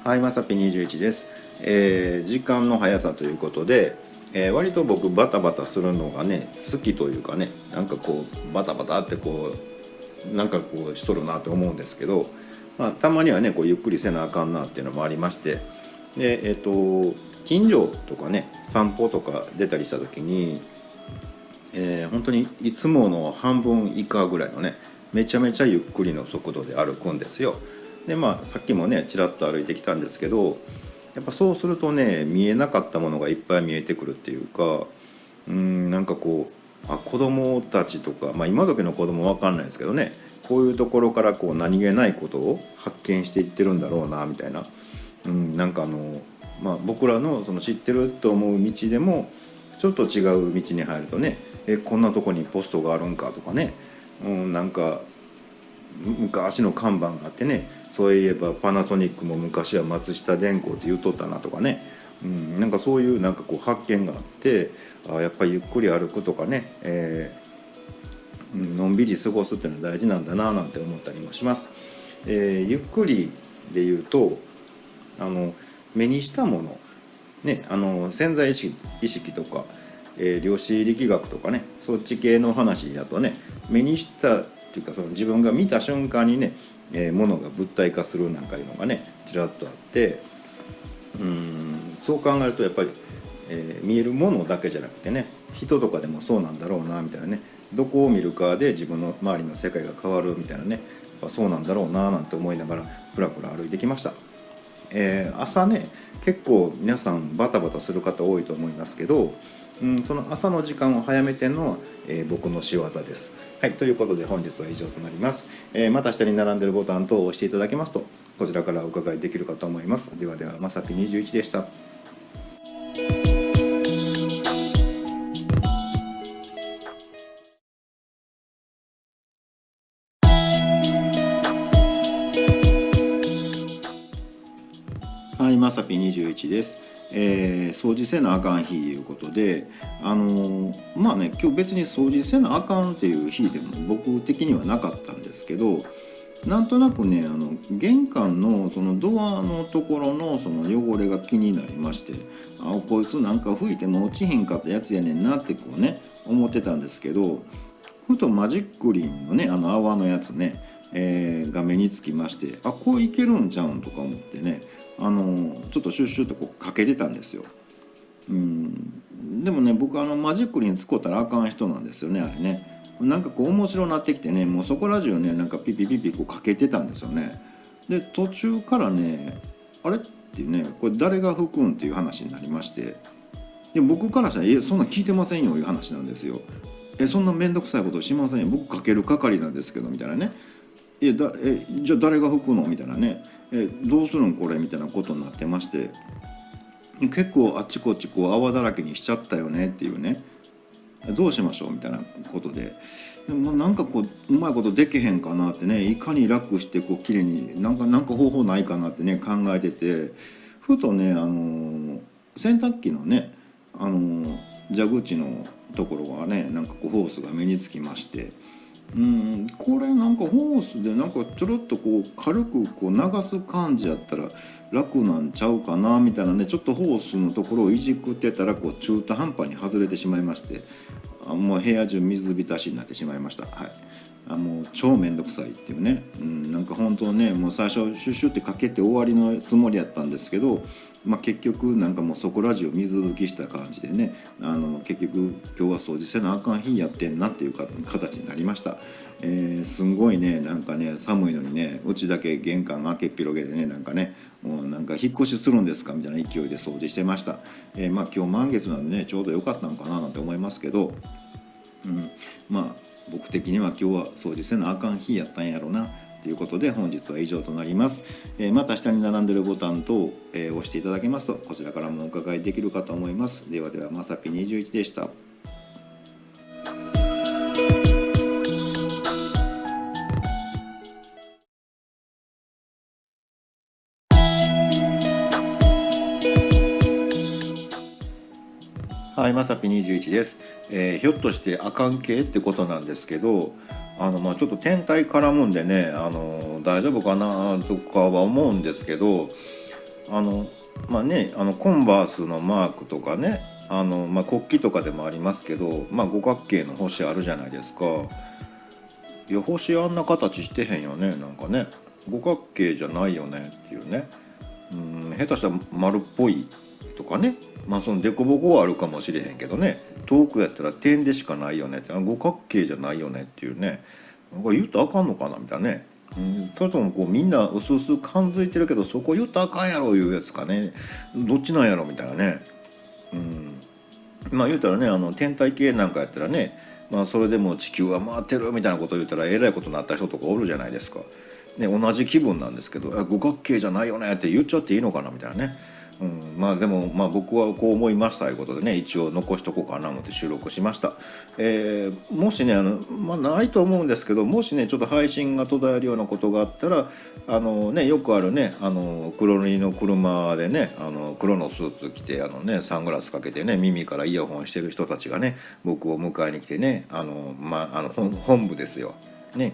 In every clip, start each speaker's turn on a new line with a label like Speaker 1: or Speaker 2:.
Speaker 1: はい、まさぴ21です。時間の速さということで、割と僕バタバタするのがね好きというかね、なんかこうバタバタってこうなんかこうしとるなと思うんですけど、たまにはねこうゆっくりせなあかんなっていうのもありまして、で近所とかね散歩とか出たりした時に、本当にいつもの半分以下ぐらいのねめちゃめちゃゆっくりの速度で歩くんですよ。でさっきもねちらっと歩いてきたんですけど、やっぱそうするとね見えなかったものがいっぱい見えてくるっていうか、なんかこう子供たちとか、今時の子供わかんないですけどね、こういうところからこう何気ないことを発見していってるんだろうなみたいな、なんか僕らのその知ってると思う道でもちょっと違う道に入るとね、こんなとこにポストがあるんかとかね、なんか昔の看板があってね、そういえばパナソニックも昔は松下電工って言うとったなとかね、なんかそういうなんかこう発見があって、やっぱりゆっくり歩くとかね、のんびり過ごすっていうのは大事なんだななんて思ったりもします。ゆっくりで言うと目にしたものね、潜在意識とか、量子力学とかね、そっち系の話だとね、目にしたっていうかその自分が見た瞬間にね、物が物体化するなんかいうのがねちらっとあって、そう考えるとやっぱり、見えるものだけじゃなくてね、人とかでもそうなんだろうなみたいなね、どこを見るかで自分の周りの世界が変わるみたいなね、そうなんだろうななんて思いながらプラプラ歩いてきました。朝ね結構皆さんバタバタする方多いと思いますけど、その朝の時間を早めてるのは、僕の仕業です。はい、ということで本日は以上となります。また下に並んでるボタン等を押していただけますとこちらからお伺いできるかと思います。ではでは、まさぴ21でした。はい、まさぴ21です。掃除せなあかん日いうことで、今日別に掃除せなあかんっていう日でも僕的にはなかったんですけど、なんとなくね玄関のそのドアのところのその汚れが気になりまして、こいつなんか拭いても落ちへんかったやつやねんなってこうね思ってたんですけど、ふとマジックリンのね泡のやつね、が目につきまして、こういけるんちゃうんとか思ってね、ちょっとシュッシュッとこうかけてたんですよ。でもね僕マジックリン使ったらあかん人なんですよね、あれね。なんかこう面白なってきてね、もうそこら中ねなんかピピピピこうかけてたんですよね。で途中からねあれっていうね、これ誰が吹くんっていう話になりまして、で僕からしたらそんなん聞いてませんよいう話なんですよ。そんな面倒くさいことしませんよ、僕かける係なんですけどみたいなね。じゃあ誰が吹くのみたいなね、どうするんこれみたいなことになってまして、結構あっちこっちこう泡だらけにしちゃったよねっていうね、どうしましょうみたいなことでもなんかこううまいことできへんかなってね、いかに楽してこう綺麗になんか方法ないかなってね考えてて、ふとね洗濯機のね蛇口のところがねなんかこうホースが目につきまして、これなんかホースでなんかちょろっとこう軽くこう流す感じやったら楽なんちゃうかなみたいなね、ちょっとホースのところをいじくってたらこう中途半端に外れてしまいまして、もう部屋中水浸しになってしまいました。はい。もう超めんどくさいっていうね、なんか本当ねもう最初シュッシュってかけて終わりのつもりやったんですけど、結局なんかもうそこら中水拭きした感じでね、結局今日は掃除せなあかん日やってんなっていう形になりました。すんごいねなんかね寒いのにね、うちだけ玄関開けっぴろげでねなんかね、もうなんか引っ越しするんですかみたいな勢いで掃除してました。今日満月なんでねちょうど良かったのかななんて思いますけど、僕的には今日は掃除せなあかん日やったんやろなということで本日は以上となります。また下に並んでるボタン等を、押していただけますとこちらからもお伺いできるかと思います。ではでは、まさぴ21でした。はい、まさぴ21です。ひょっとしてあかん系ってことなんですけど、ちょっと天体絡むんでね大丈夫かなとかは思うんですけど、コンバースのマークとかね、国旗とかでもありますけど、五角形の星あるじゃないですか。いや、星あんな形してへんよね、なんかね。五角形じゃないよねっていうね。下手したら丸っぽいとかね。その凸凹はあるかもしれへんけどね、遠くやったら点でしかないよねって、五角形じゃないよねっていうね。なんか言うとあかんのかなみたいなね。それともみんなうすうす感づいてるけど、そこ言うとあかんやろいうやつかね、どっちなんやろみたいなね。言うたらね、天体系なんかやったらね、それでも地球は回ってるみたいなことを言ったらえらいことになった人とかおるじゃないですか。ね、同じ気分なんですけど、五角形じゃないよねって言っちゃっていいのかなみたいなね。でも僕はこう思いましたということでね、一応残しとこうかなと思って収録しました。もしねないと思うんですけど、もしねちょっと配信が途絶えるようなことがあったら、よくあるね、黒塗りの車でね、黒のスーツ着てサングラスかけてね、耳からイヤホンしてる人たちがね、僕を迎えに来てね、本部ですよね、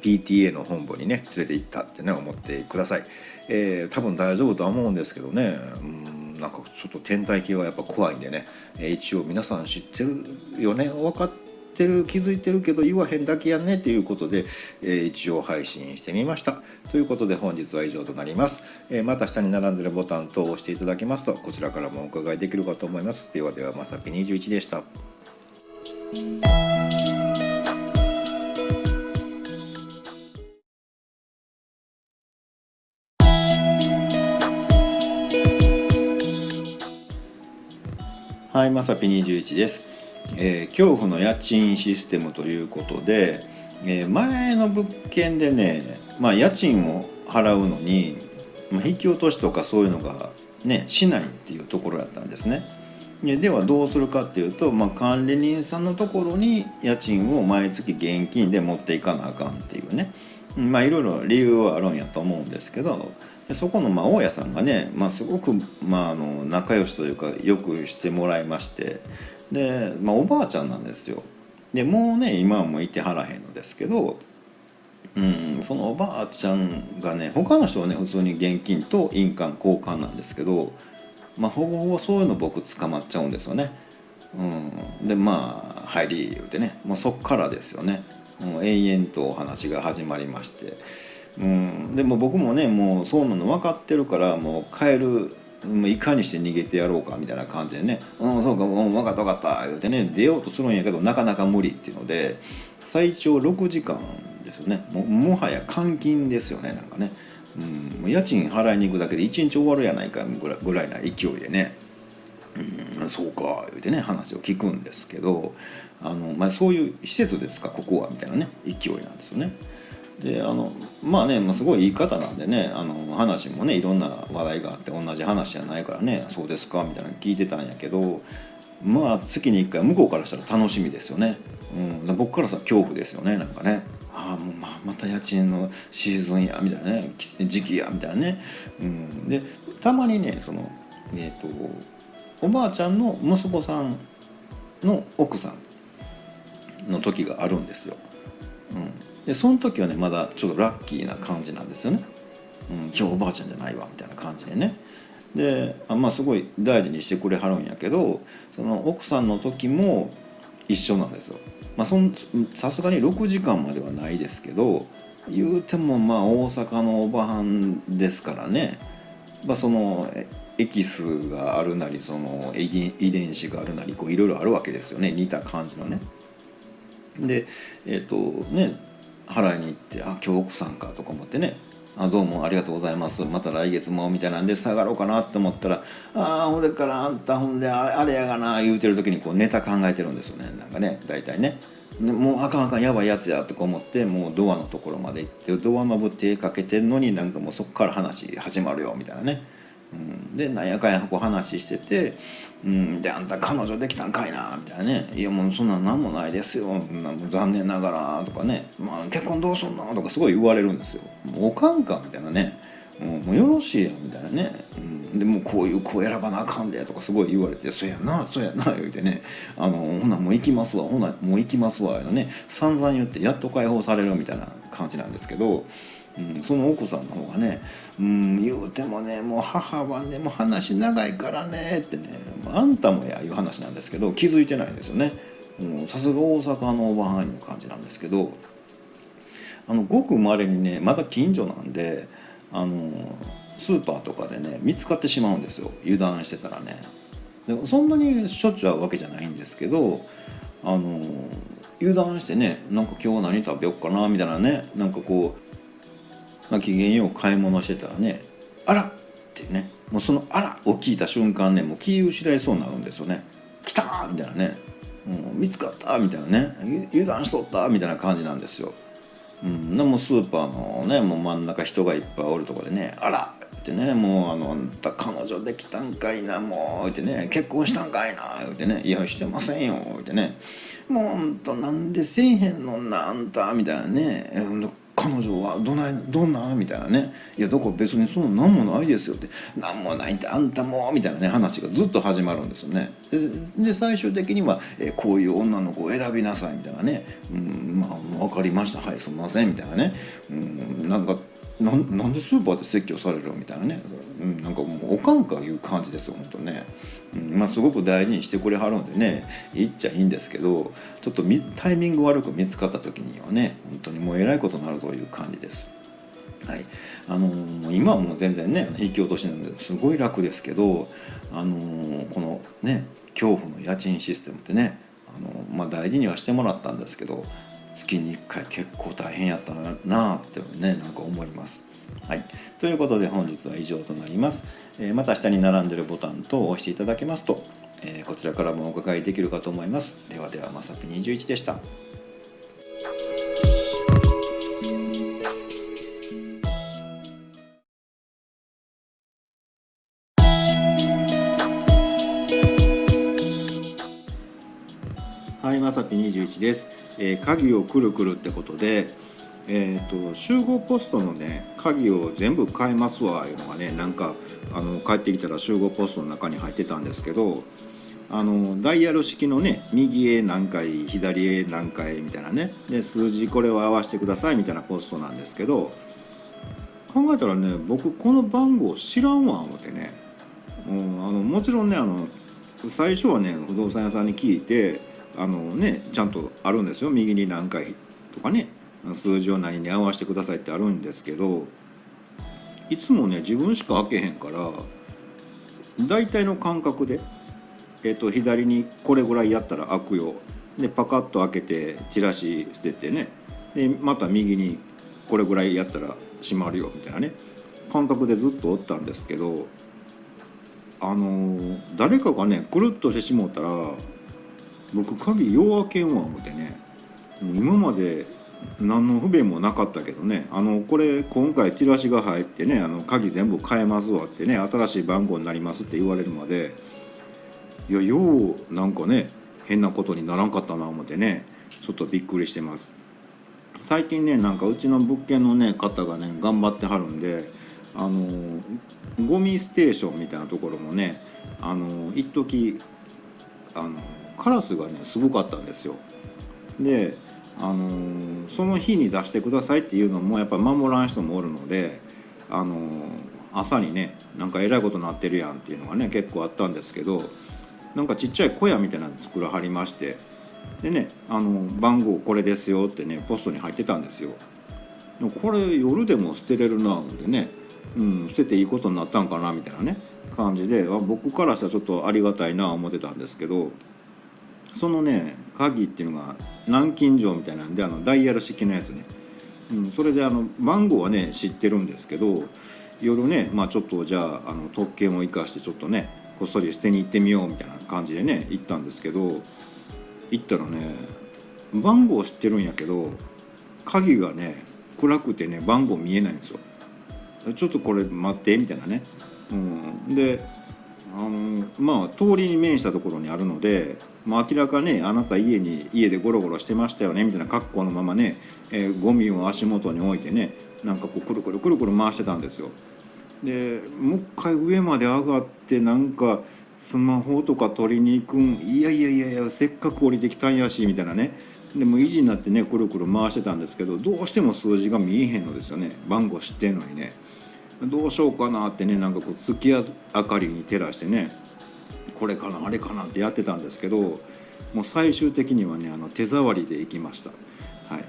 Speaker 1: PTA の本部にね連れて行ったってね思ってください。多分大丈夫とは思うんですけどね、なんかちょっと天体系はやっぱ怖いんでね、一応皆さん知ってるよね、分かってる、気づいてるけど言わへんだけやねということで、一応配信してみましたということで、本日は以上となります。また下に並んでるボタン等を押していただけますと、こちらからもお伺いできるかと思います。ではでは、まさぴ21でした。はい、まさぴ21です。恐怖の家賃システムということで、前の物件でね、家賃を払うのに、引き落としとかそういうのがねしないっていうところだったんですね。ではどうするかっていうと、管理人さんのところに家賃を毎月現金で持っていかなあかんっていうね、いろいろ理由はあるんやと思うんですけど、そこの大家さんがね、すごく、仲良しというかよくしてもらいまして、で、おばあちゃんなんですよ。でもうね今はもういてはらへんのですけど、そのおばあちゃんがね、他の人はね普通に現金と印鑑交換なんですけど、ほぼほぼそういうの僕捕まっちゃうんですよね。で入り言うてね、そっからですよね。延々とお話が始まりまして、でも僕もねもうそうなの分かってるから、もう帰る、いかにして逃げてやろうかみたいな感じでね、そうか、分かった分かった言うてね出ようとするんやけど、なかなか無理っていうので、最長6時間ですよね。もはや監禁ですよね、なんかね。家賃払いに行くだけで1日終わるやないかぐらいな勢いでね、そうか言うてね話を聞くんですけど、そういう施設ですかここはみたいなね勢いなんですよね。ですごい言い方なんでね、話もねいろんな話題があって、同じ話じゃないからね、そうですかみたいなの聞いてたんやけど、月に1回向こうからしたら楽しみですよね。僕からさ恐怖ですよね、なんかね。もうまた家賃のシーズンやみたいなね、時期やみたいなね。でたまにねおばあちゃんの息子さんの奥さんの時があるんですよ。でその時はねまだちょっとラッキーな感じなんですよね。今日おばあちゃんじゃないわみたいな感じでね。ですごい大事にしてくれはるんやけど、その奥さんの時も一緒なんですよ。さすがに6時間まではないですけど、言うても大阪のおばはんですからね、そのエキスがあるなり、その遺伝子があるなり、いろいろあるわけですよね、似た感じのね。で払いに行って、今日奥さんかとか思ってね、どうもありがとうございます、また来月もみたいなんで下がろうかなって思ったら、俺からあんたほんであれやがな言うてる時にネタ考えてるんですよね、なんかね、大体ね。もうあかんあかんやばいやつやとか思って、もうドアのところまで行って、ドアまぶ手かけてんのに、なんかもうそこから話始まるよみたいなね。でなんやかんや話してて、であんた彼女できたんかいなみたいなね、いやもうそんなん何もないですよ、残念ながらとかね、結婚どうすんのとかすごい言われるんですよ。もうおかんかみたいなね、もうよろしいやみたいなね、でもうこういう子選ばなあかんでとかすごい言われて、そうやなそうやな言うてね、ほなもう行きますわ、ほなもう行きますわね、散々言ってやっと解放されるみたいな感じなんですけど、その奥さんの方がね、言うてもね、もう母はね、もう話長いからねってね、あんたもやいう話なんですけど、気づいてないんですよね。さすが大阪のおばはんいう感じなんですけど、ごくまれにね、まだ近所なんで、スーパーとかでね見つかってしまうんですよ、油断してたらね。でもそんなにしょっちゅう会うわけじゃないんですけど、油断してね、なんか今日何食べようかなみたいなね、なんかこう、機嫌よう買い物してたらね、あらってね、もうそのあらを聞いた瞬間ね、もう気失いそうになるんですよね。来たーみたいなね、見つかったみたいなね、油断しとったみたいな感じなんですよ。でもスーパーのね、もう真ん中人がいっぱいおるところでね、あらってね、もうあんた彼女できたんかいな、もうってね、結婚したんかいなってね、いやしてませんよってね、もうほんとなんでせえへんのんなあんたみたいなね、彼女はどんなみたいなね、いやだから別にそんな何もないですよって、何もないってあんたもみたいなね話がずっと始まるんですよね。で最終的には、こういう女の子を選びなさいみたいなね、まあ分かりました、はいすみませんみたいなね、なんかなんでスーパーで説教されるみたいなね、なんかもうおかんかいう感じですよ本当ね。すごく大事にしてくれはるんでね、言っちゃいいんですけど、ちょっとタイミング悪く見つかった時にはね、本当にもうえらいことになるという感じです。はい、今はもう全然ね引き落としなんですごい楽ですけど、このね恐怖の家賃システムってね、大事にはしてもらったんですけど、月に1回結構大変やったなってね、なんか思います。はい、ということで本日は以上となります。また下に並んでるボタンと押していただけますと、こちらからもお伺いできるかと思います。ではでは、まさぴ21でした。はい、まさぴ21です。鍵をくるくるってことで、集合ポストのね鍵を全部変えますわいうのがね、なんか帰ってきたら集合ポストの中に入ってたんですけど、ダイヤル式のね、右へ何回左へ何回みたいなね、で数字これを合わせてくださいみたいなポストなんですけど、考えたらね、僕この番号知らんわ思ってね、もちろんね、最初はね不動産屋さんに聞いて、ちゃんとあるんですよ、右に何回とかね、数字を何に合わせてくださいってあるんですけど、いつもね自分しか開けへんから、大体の感覚で、左にこれぐらいやったら開くよ、でパカッと開けてチラシ捨ててね、でまた右にこれぐらいやったら閉まるよみたいなね感覚でずっとおったんですけど、誰かがねくるっとしてしもうたら、僕鍵よう開けんわ思ってね、今まで何の不便もなかったけどね、これ今回チラシが入ってね、鍵全部変えますわってね、新しい番号になりますって言われるまで、いやようなんかね変なことにならんかったな思ってね、ちょっとびっくりしてます。最近ね、なんかうちの物件のね方がね頑張ってはるんで、ゴミステーションみたいなところもね、一時カラスがねすごかったんですよ。でその日に出してくださいっていうのもやっぱ守らん人もおるので、朝にねなんかえらいことになってるやんっていうのがね結構あったんですけど、なんかちっちゃい小屋みたいなの作らはりまして、でね番号これですよってねポストに入ってたんですよ。でもこれ夜でも捨てれるなのでね、捨てていいことになったんかなみたいなね感じで、僕からしたらちょっとありがたいな思ってたんですけど、そのね鍵っていうのが南京錠みたいなんで、ダイヤル式のやつね、それで番号はね知ってるんですけど、夜ね、ちょっとじゃあ特権を生かしてちょっとねこっそり捨てに行ってみようみたいな感じでね行ったんですけど、行ったらね番号知ってるんやけど鍵がね暗くてね番号見えないんですよ。ちょっとこれ待ってみたいなね、で通りに面したところにあるので、明らかねあなた家でゴロゴロしてましたよねみたいな格好のままね、ゴミを足元に置いてね、なんかこうくるくるくるくる回してたんですよ。でもう一回上まで上がってなんかスマホとか取りに行くん、いやいやいやいやせっかく降りてきたんやしみたいなねでも維持になってねくるくる回してたんですけど、どうしても数字が見えへんのですよね。番号知ってんのにね。どうしようかなってね、なんかこう月明かりに照らしてね、これかなあれかなってやってたんですけど、もう最終的にはね手触りで行きました。はい、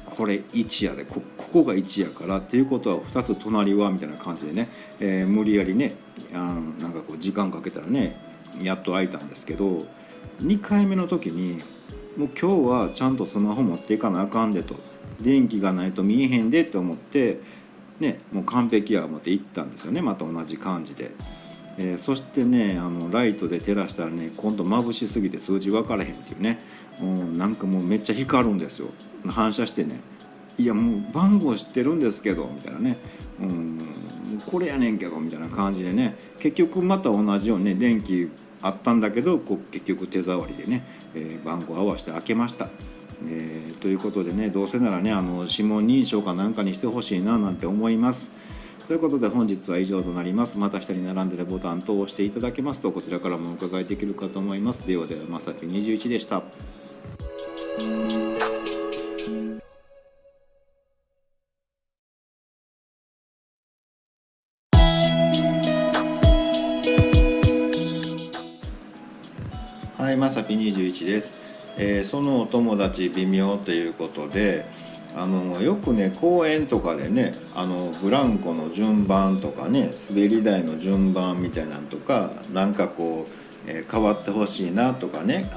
Speaker 1: これ1やで、ここが1やからっていうことは2つ隣はみたいな感じでね、無理やりねなんかこう時間かけたらねやっと開いたんですけど、2回目の時にもう今日はちゃんとスマホ持っていかなあかんでと、電気がないと見えへんでって思ってね、もう完璧や思って行ったんですよね、また同じ感じで。そしてねライトで照らしたらね、今度眩しすぎて数字分からへんっていうね、なんかもうめっちゃ光るんですよ、反射してね。いやもう番号知ってるんですけどみたいなね、これやねんけどみたいな感じでね、結局また同じようにね電気あったんだけどこう結局手触りでね、番号合わせて開けました。ということでね、どうせならね指紋認証かなんかにしてほしいななんて思います。ということで本日は以上となります。また下に並んでいるボタンと押していただけますとこちらからもお伺いできるかと思います。ではでは、まさき21でした。はい、まさぴ21です。そのお友達微妙ということで、よくね公園とかでねブランコの順番とかね滑り台の順番みたいなんとかなんかこう、変わってほしいなとかね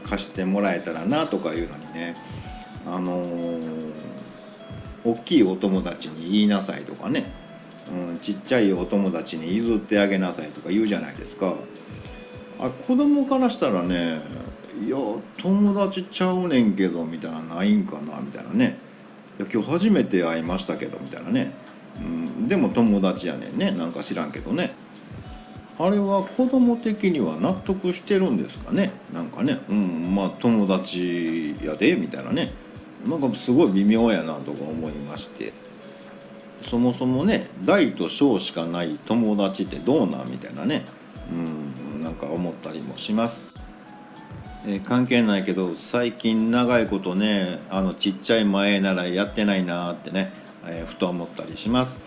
Speaker 1: 貸してもらえたらなとかいうのにね大きいお友達に言いなさいとかね、ちっちゃいお友達に譲ってあげなさいとか言うじゃないですか。子供からしたらね、いや友達ちゃうねんけどみたいなないんかなみたいなね、いや今日初めて会いましたけどみたいなね、でも友達やねんね、なんか知らんけどね。あれは子供的には納得してるんですかね、なんかね、まあ友達やでみたいなね、なんかすごい微妙やなとか思いまして、そもそもね大と小しかない友達ってどうなんみたいなね、なんか思ったりもします。関係ないけど最近長いことねちっちゃい前ならやってないなってね、ふと思ったりします。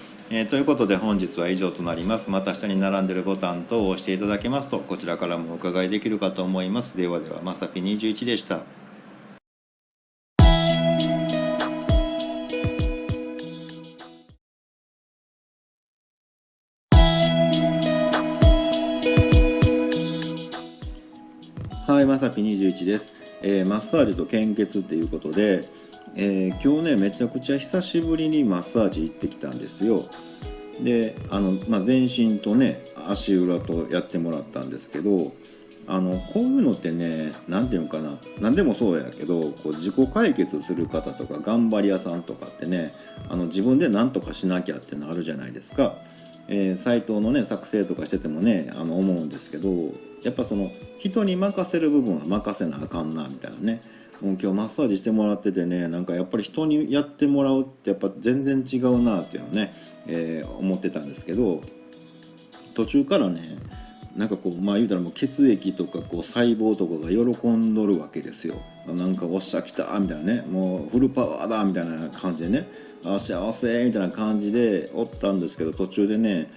Speaker 1: ということで本日は以上となります。また下に並んでいるボタン等を押していただけますとこちらからもお伺いできるかと思います。ではでは、まさぴ21でした。はい、まさぴ21です。マッサージと献血っていうことで、今日ねめちゃくちゃ久しぶりにマッサージ行ってきたんですよ。で全身とね足裏とやってもらったんですけど、こういうのってね何ていうのかな、何でもそうやけどこう自己解決する方とか頑張り屋さんとかってね自分で何とかしなきゃってのあるじゃないですか。サイトのね作成とかしててもね思うんですけど、やっぱその人に任せる部分は任せなあかんなみたいなね。もう今日マッサージしてもらっててね、なんかやっぱり人にやってもらうってやっぱ全然違うなっていうのをね、思ってたんですけど、途中からねなんかこう言うたらもう血液とかこう細胞とかが喜んどるわけですよ。なんかおっしゃ来たみたいなね、もうフルパワーだみたいな感じでね、幸せみたいな感じでおったんですけど、途中でね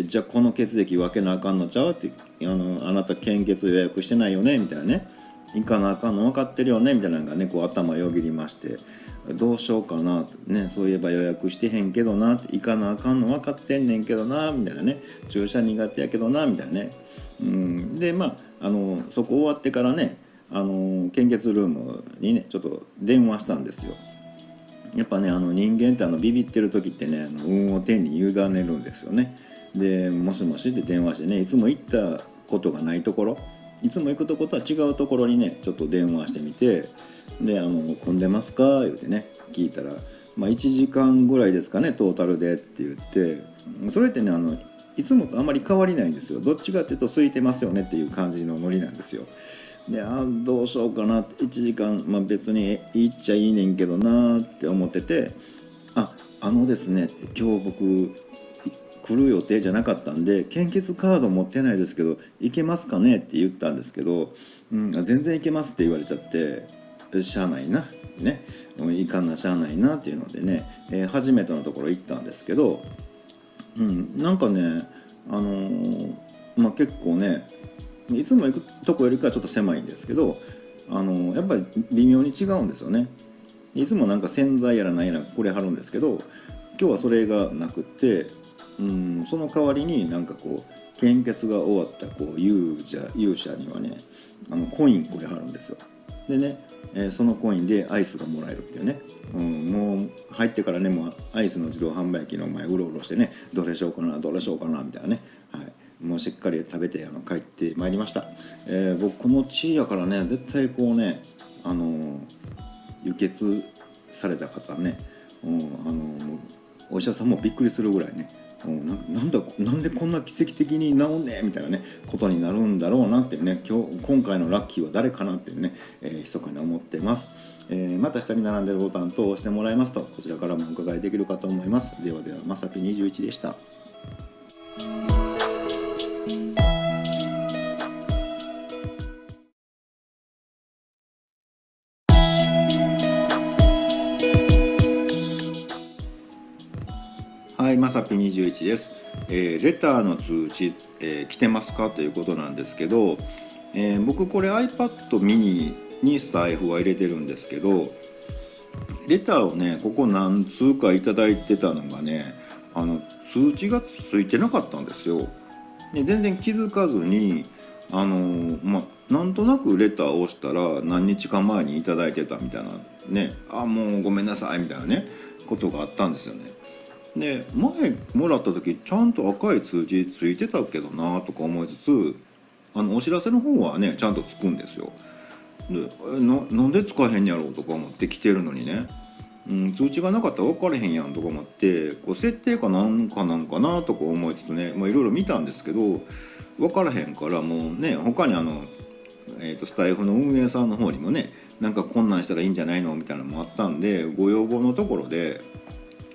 Speaker 1: じゃあこの血液分けなあかんのちゃうって、あなた献血予約してないよねみたいなね、行かなあかんの分かってるよねみたいなのがねこう頭よぎりまして、どうしようかなってね、そういえば予約してへんけどなって、行かなあかんの分かってんねんけどなみたいなね、注射苦手やけどなみたいなね、でそこ終わってからね献血ルームにねちょっと電話したんですよ。やっぱね人間ってビビってる時ってね運を天に委ねるんですよね。でもしもしって電話してね、いつも行ったことがないところ、いつも行くとことは違うところにねちょっと電話してみて、で混んでますか言うてね聞いたら、1時間ぐらいですかねトータルでって言って、それってねいつもとあまり変わりないんですよ。どっちかっていうと空いてますよねっていう感じのノリなんですよ。でどうしようかなって1時間、別に行っちゃいいねんけどなって思ってて、ですね今日僕来る予定じゃなかったんで献血カード持ってないですけど行けますかねって言ったんですけど、全然行けますって言われちゃって、しゃあないなね、いかんなしゃあないなっていうのでね、初めてのところ行ったんですけど、なんかね結構ねいつも行くとこよりかはちょっと狭いんですけど、やっぱり微妙に違うんですよね。いつもなんか洗剤やら何やらこれ貼るんですけど、今日はそれがなくて、その代わりになんかこう献血が終わったこう勇者にはねコインこれ貼るんですよ。でね、そのコインでアイスがもらえるっていうね、もう入ってからねもうアイスの自動販売機の前うろうろしてね、どれしようかなどれしようかなみたいなね、はい、もうしっかり食べて帰ってまいりました。僕この地位やからね絶対こうね輸血された方ね、お医者さんもびっくりするぐらいね、なんでこんな奇跡的に治んねえみたいなねことになるんだろうなってね、今回のラッキーは誰かなってね、密かに思ってます。また下に並んでるボタンと押してもらいますとこちらからもお伺いできるかと思います。ではではまさぴ21でした。はい、まさぴ21です。レターの通知、来てますかということなんですけど、僕これ iPad mini にスタイフは入れてるんですけど、レターをねここ何通かいただいてたのがね通知がついてなかったんですよ。で全然気づかずになんとなくレターを押したら何日か前にいただいてたみたいなね、もうごめんなさいみたいなねことがあったんですよね。で前もらった時ちゃんと赤い通知ついてたけどなとか思いつつお知らせの方はねちゃんとつくんですよ。でなんで使えへんやろうとか思って来てるのにね、通知がなかったら分かれへんやんとか思ってこう設定かなんかなとか思いつつねいろいろ見たんですけど分からへんからもうね他にスタイフの運営さんの方にもねなんかこんなんしたらいいんじゃないのみたいなのもあったんでご要望のところで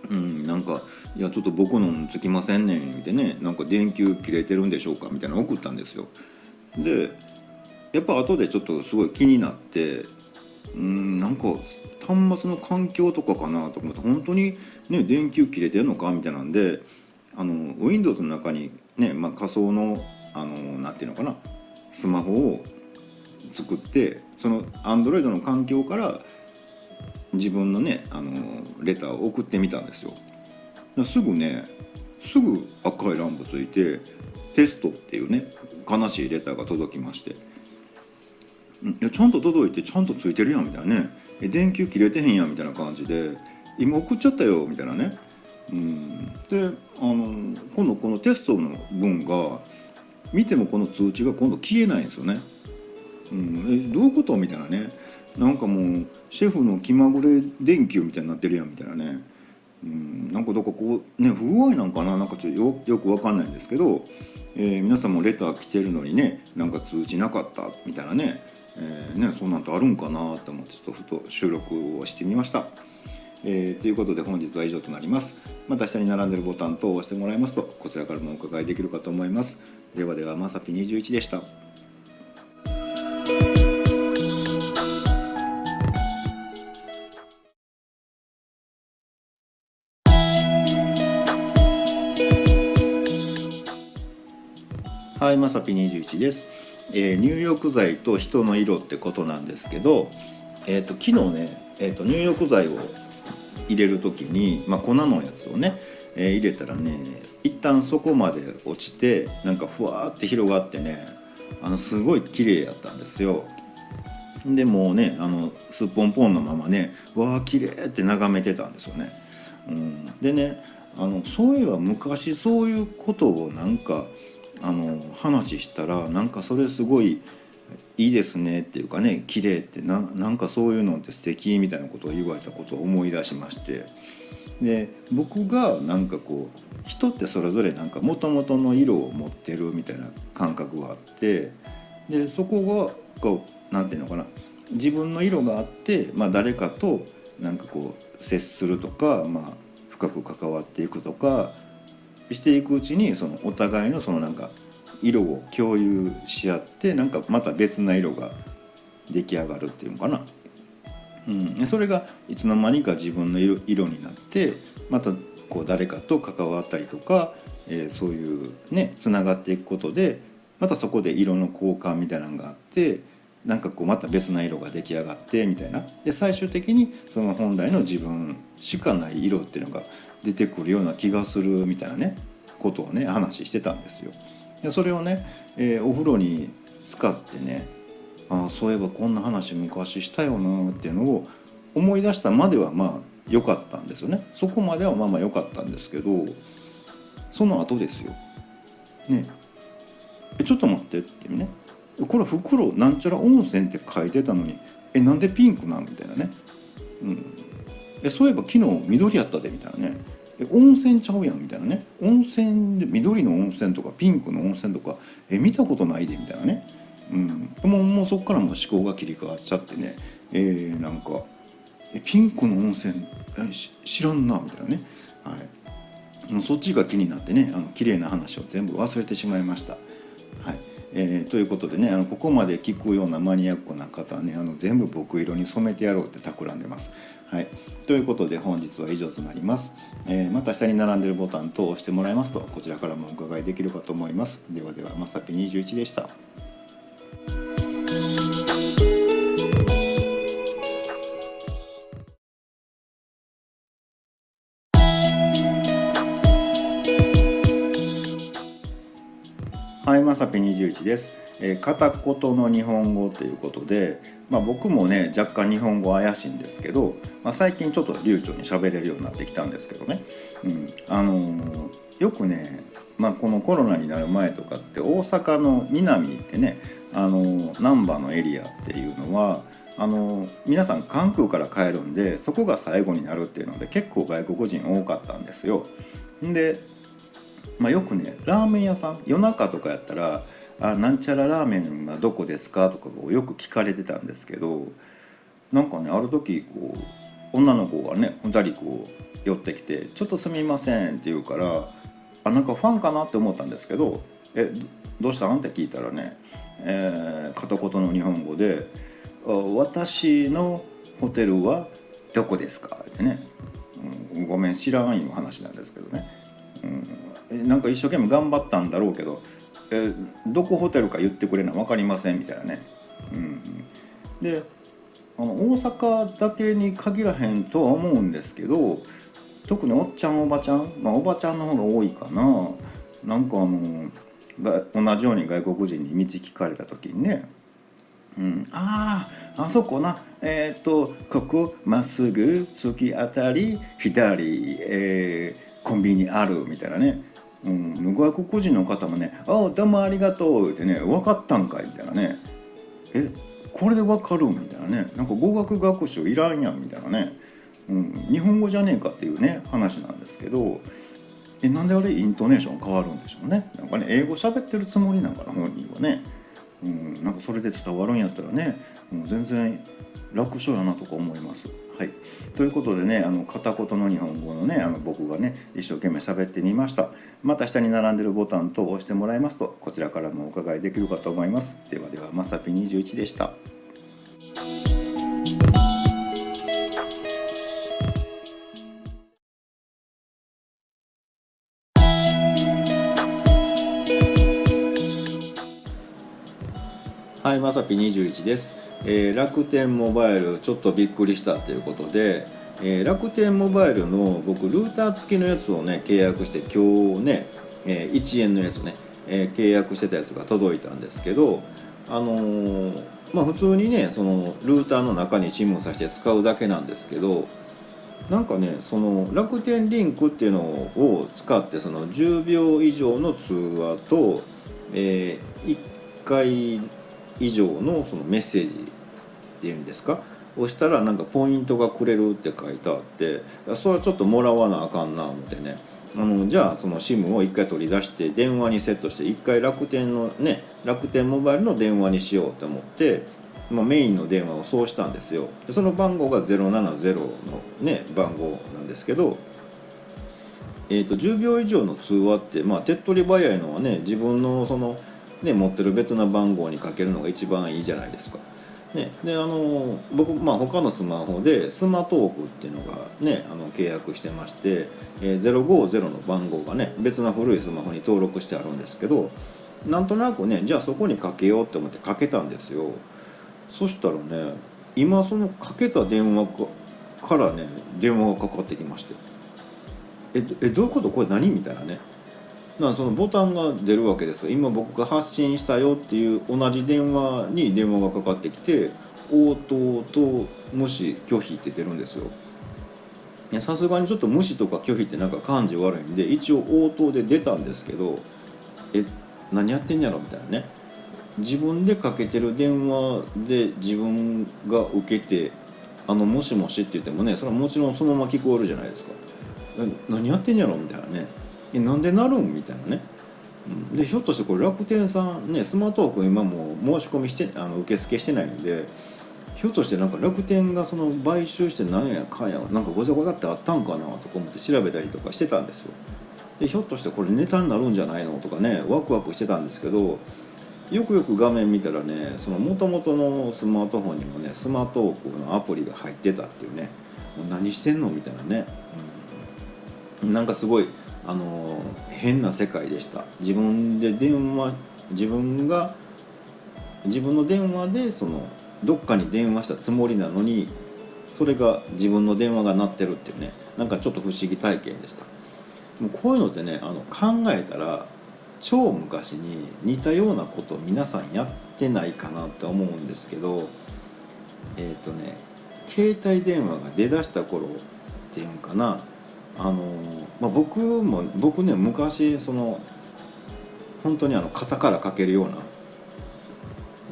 Speaker 1: なんかいやちょっと僕のつきませんねんってねなんか電球切れてるんでしょうかみたいなの送ったんですよ。でやっぱ後でちょっとすごい気になってなんか端末の環境とかかなと思って本当にね電球切れてるのかみたいなんでWindows の中にね、仮想のなんていうのかなスマホを作ってその Android の環境から自分のねレターを送ってみたんですよ。すぐ赤いランプついてテストっていうね悲しいレターが届きまして、いやちゃんと届いてちゃんとついてるやんみたいなね、電球切れてへんやんみたいな感じで今送っちゃったよみたいなね、で今度このテストの分が見てもこの通知が今度消えないんですよね。どういうことみたいなね、なんかもうシェフの気まぐれ電球みたいになってるやんみたいなね、なんかどっかこうね不具合なんかな、なんかちょっとよくわかんないんですけど、皆さんもレター来てるのにねなんか通知なかったみたいなね、そんなんとあるんかなと思ってちょっとふと収録をしてみました。ということで本日は以上となります。また下に並んでるボタン等を押してもらいますとこちらからもお伺いできるかと思います。ではではまさぴ21でした。はい、まさぴ21です。入浴剤と人の色ってことなんですけど、昨日ね、入浴剤を入れる時に、粉のやつをね、入れたらね一旦そこまで落ちてなんかふわーって広がってねすごい綺麗やったんですよ。でもうねすっぽんぽんのままねわー綺麗って眺めてたんですよね。でねそういえば昔そういうことをなんか話したらなんかそれすごいいいですねっていうかね綺麗ってなんかそういうのって素敵みたいなことを言われたことを思い出しまして、で僕がなんかこう人ってそれぞれなんか元々の色を持ってるみたいな感覚があって、でそこがこうなんていうのかな自分の色があって、誰かとなんかこう接するとか、深く関わっていくとかしていくうちにそのお互いのそのなんか色を共有し合ってなんかまた別な色が出来上がるっていうのかな。それがいつの間にか自分の色になって、またこう誰かと関わったりとか、そういうねつながっていくことで、またそこで色の交換みたいなのがあって、なんかこうまた別な色が出来上がってみたいな、で最終的にその本来の自分しかない色っていうのが出てくるような気がするみたいなねことをね話してたんですよ。でそれをね、お風呂に使ってね、そういえばこんな話昔したよなっていうのを思い出したまではまあ良かったんですよね。そこまではまあまあ良かったんですけど、その後ですよね、ちょっと待ってっていうね、これ袋なんちゃら温泉って書いてたのになんでピンクなんみたいなね、そういえば昨日緑やったでみたいなね、温泉ちゃうやんみたいなね、温泉で緑の温泉とかピンクの温泉とか見たことないでみたいなね、もうそこからもう思考が切り替わっちゃってね、なんかピンクの温泉知らんなみたいなね、もうそっちが気になってね、綺麗な話を全部忘れてしまいました。ということでね、ここまで聞くようなマニアックな方はね、全部僕色に染めてやろうって企んでます。ということで本日は以上となります。また下に並んでいるボタンと押してもらいますとこちらからもお伺いできるかと思います。ではでは、まさぴ21でした。はい、まさぴ21です。片言の日本語ということで、僕もね若干日本語怪しいんですけど、最近ちょっと流暢に喋れるようになってきたんですけどね、よくね、このコロナになる前とかって大阪の南ってね、難波のエリアっていうのは皆さん関空から帰るんで、そこが最後になるっていうので結構外国人多かったんですよ。でよくねラーメン屋さん夜中とかやったらなんちゃらラーメンはどこですかとかをよく聞かれてたんですけど、なんかねある時こう女の子がね2人こう寄ってきて「ちょっとすみません」って言うから、なんかファンかなって思ったんですけど「どうしたん?」って聞いたらね、片言の日本語で私のホテルはどこですか?」ってね、ごめん知らんいう話なんですけどね、なんか一生懸命頑張ったんだろうけど、どこホテルか言ってくれな分かりませんみたいなね、で大阪だけに限らへんとは思うんですけど、特におっちゃんおばちゃん、おばちゃんの方が多いかな。なんか同じように外国人に道聞かれた時にね、あそこな、ここまっすぐ突き当たり左、コンビニあるみたいなね、外国人の方もね「どうもありがとう」ってね「分かったんかい」みたいなね「これで分かる?」みたいなね、なんか語学学習いらんやんみたいなね、日本語じゃねえかっていうね話なんですけど、なんであれイントネーション変わるんでしょうね。なんかね英語喋ってるつもりなんかな本人はね、なんかそれで伝わるんやったらねもう全然楽勝やなとか思います。ということでね片言の日本語のね僕がね一生懸命喋ってみました。また下に並んでるボタンと押してもらいますとこちらからもお伺いできるかと思います。ではでは、まさぴ21でした。はい、まさぴ21です。楽天モバイルちょっとびっくりしたということで、楽天モバイルの僕ルーター付きのやつをね契約して今日ね、1円のやつね、契約してたやつが届いたんですけど、普通にねそのルーターの中に SIM を挿して使うだけなんですけど、なんかねその楽天リンクっていうのを使ってその10秒以上の通話と、1回以上のそのメッセージっていうんですかをしたらなんかポイントがくれるって書いてあって、それはちょっともらわなあかんな思ってね、じゃあその SIM を1回取り出して電話にセットして1回楽天モバイルの電話にしようと思って、メインの電話をそうしたんですよ。でその番号が070のね番号なんですけど、10秒以上の通話って手っ取り早いのはね自分のその持ってる別な番号にかけるのが一番いいじゃないですか。ね、で僕、他のスマホでスマトークっていうのがね契約してまして、050の番号がね別な古いスマホに登録してあるんですけど、なんとなくねじゃあそこにかけようって思ってかけたんですよ。そしたらね今そのかけた電話からね電話がかかってきまして、どういうこと、これ何みたいなね。そのボタンが出るわけですよ。今僕が発信したよっていう同じ電話に電話がかかってきて、応答と無視拒否って出るんですよ。さすがにちょっと無視とか拒否ってなんか感じ悪いんで一応応答で出たんですけど、何やってんやろみたいなね。自分でかけてる電話で自分が受けてもしもしって言ってもね、それはもちろんそのまま聞こえるじゃないですか。何やってんやろみたいなね。なんでなるんみたいなね。でひょっとしてこれ楽天さんね、スマートフォン今も申し込みして受付してないんで、ひょっとしてなんか楽天がその買収してなんやかんやなんかごちゃごちゃってあったんかなとか思って調べたりとかしてたんですよ。でひょっとしてこれネタになるんじゃないのとかねワクワクしてたんですけど、よくよく画面見たらね、その元々のスマートフォンにもねスマートフォンのアプリが入ってたっていうね、もう何してんのみたいなね、なんかすごい変な世界でした。自分が自分の電話でどっかに電話したつもりなのに、それが自分の電話が鳴ってるっていうね、なんかちょっと不思議体験でした。もうこういうのってね考えたら超昔に似たようなことを皆さんやってないかなって思うんですけど、携帯電話が出だした頃っていうんかな、僕ね昔本当に肩からかけるような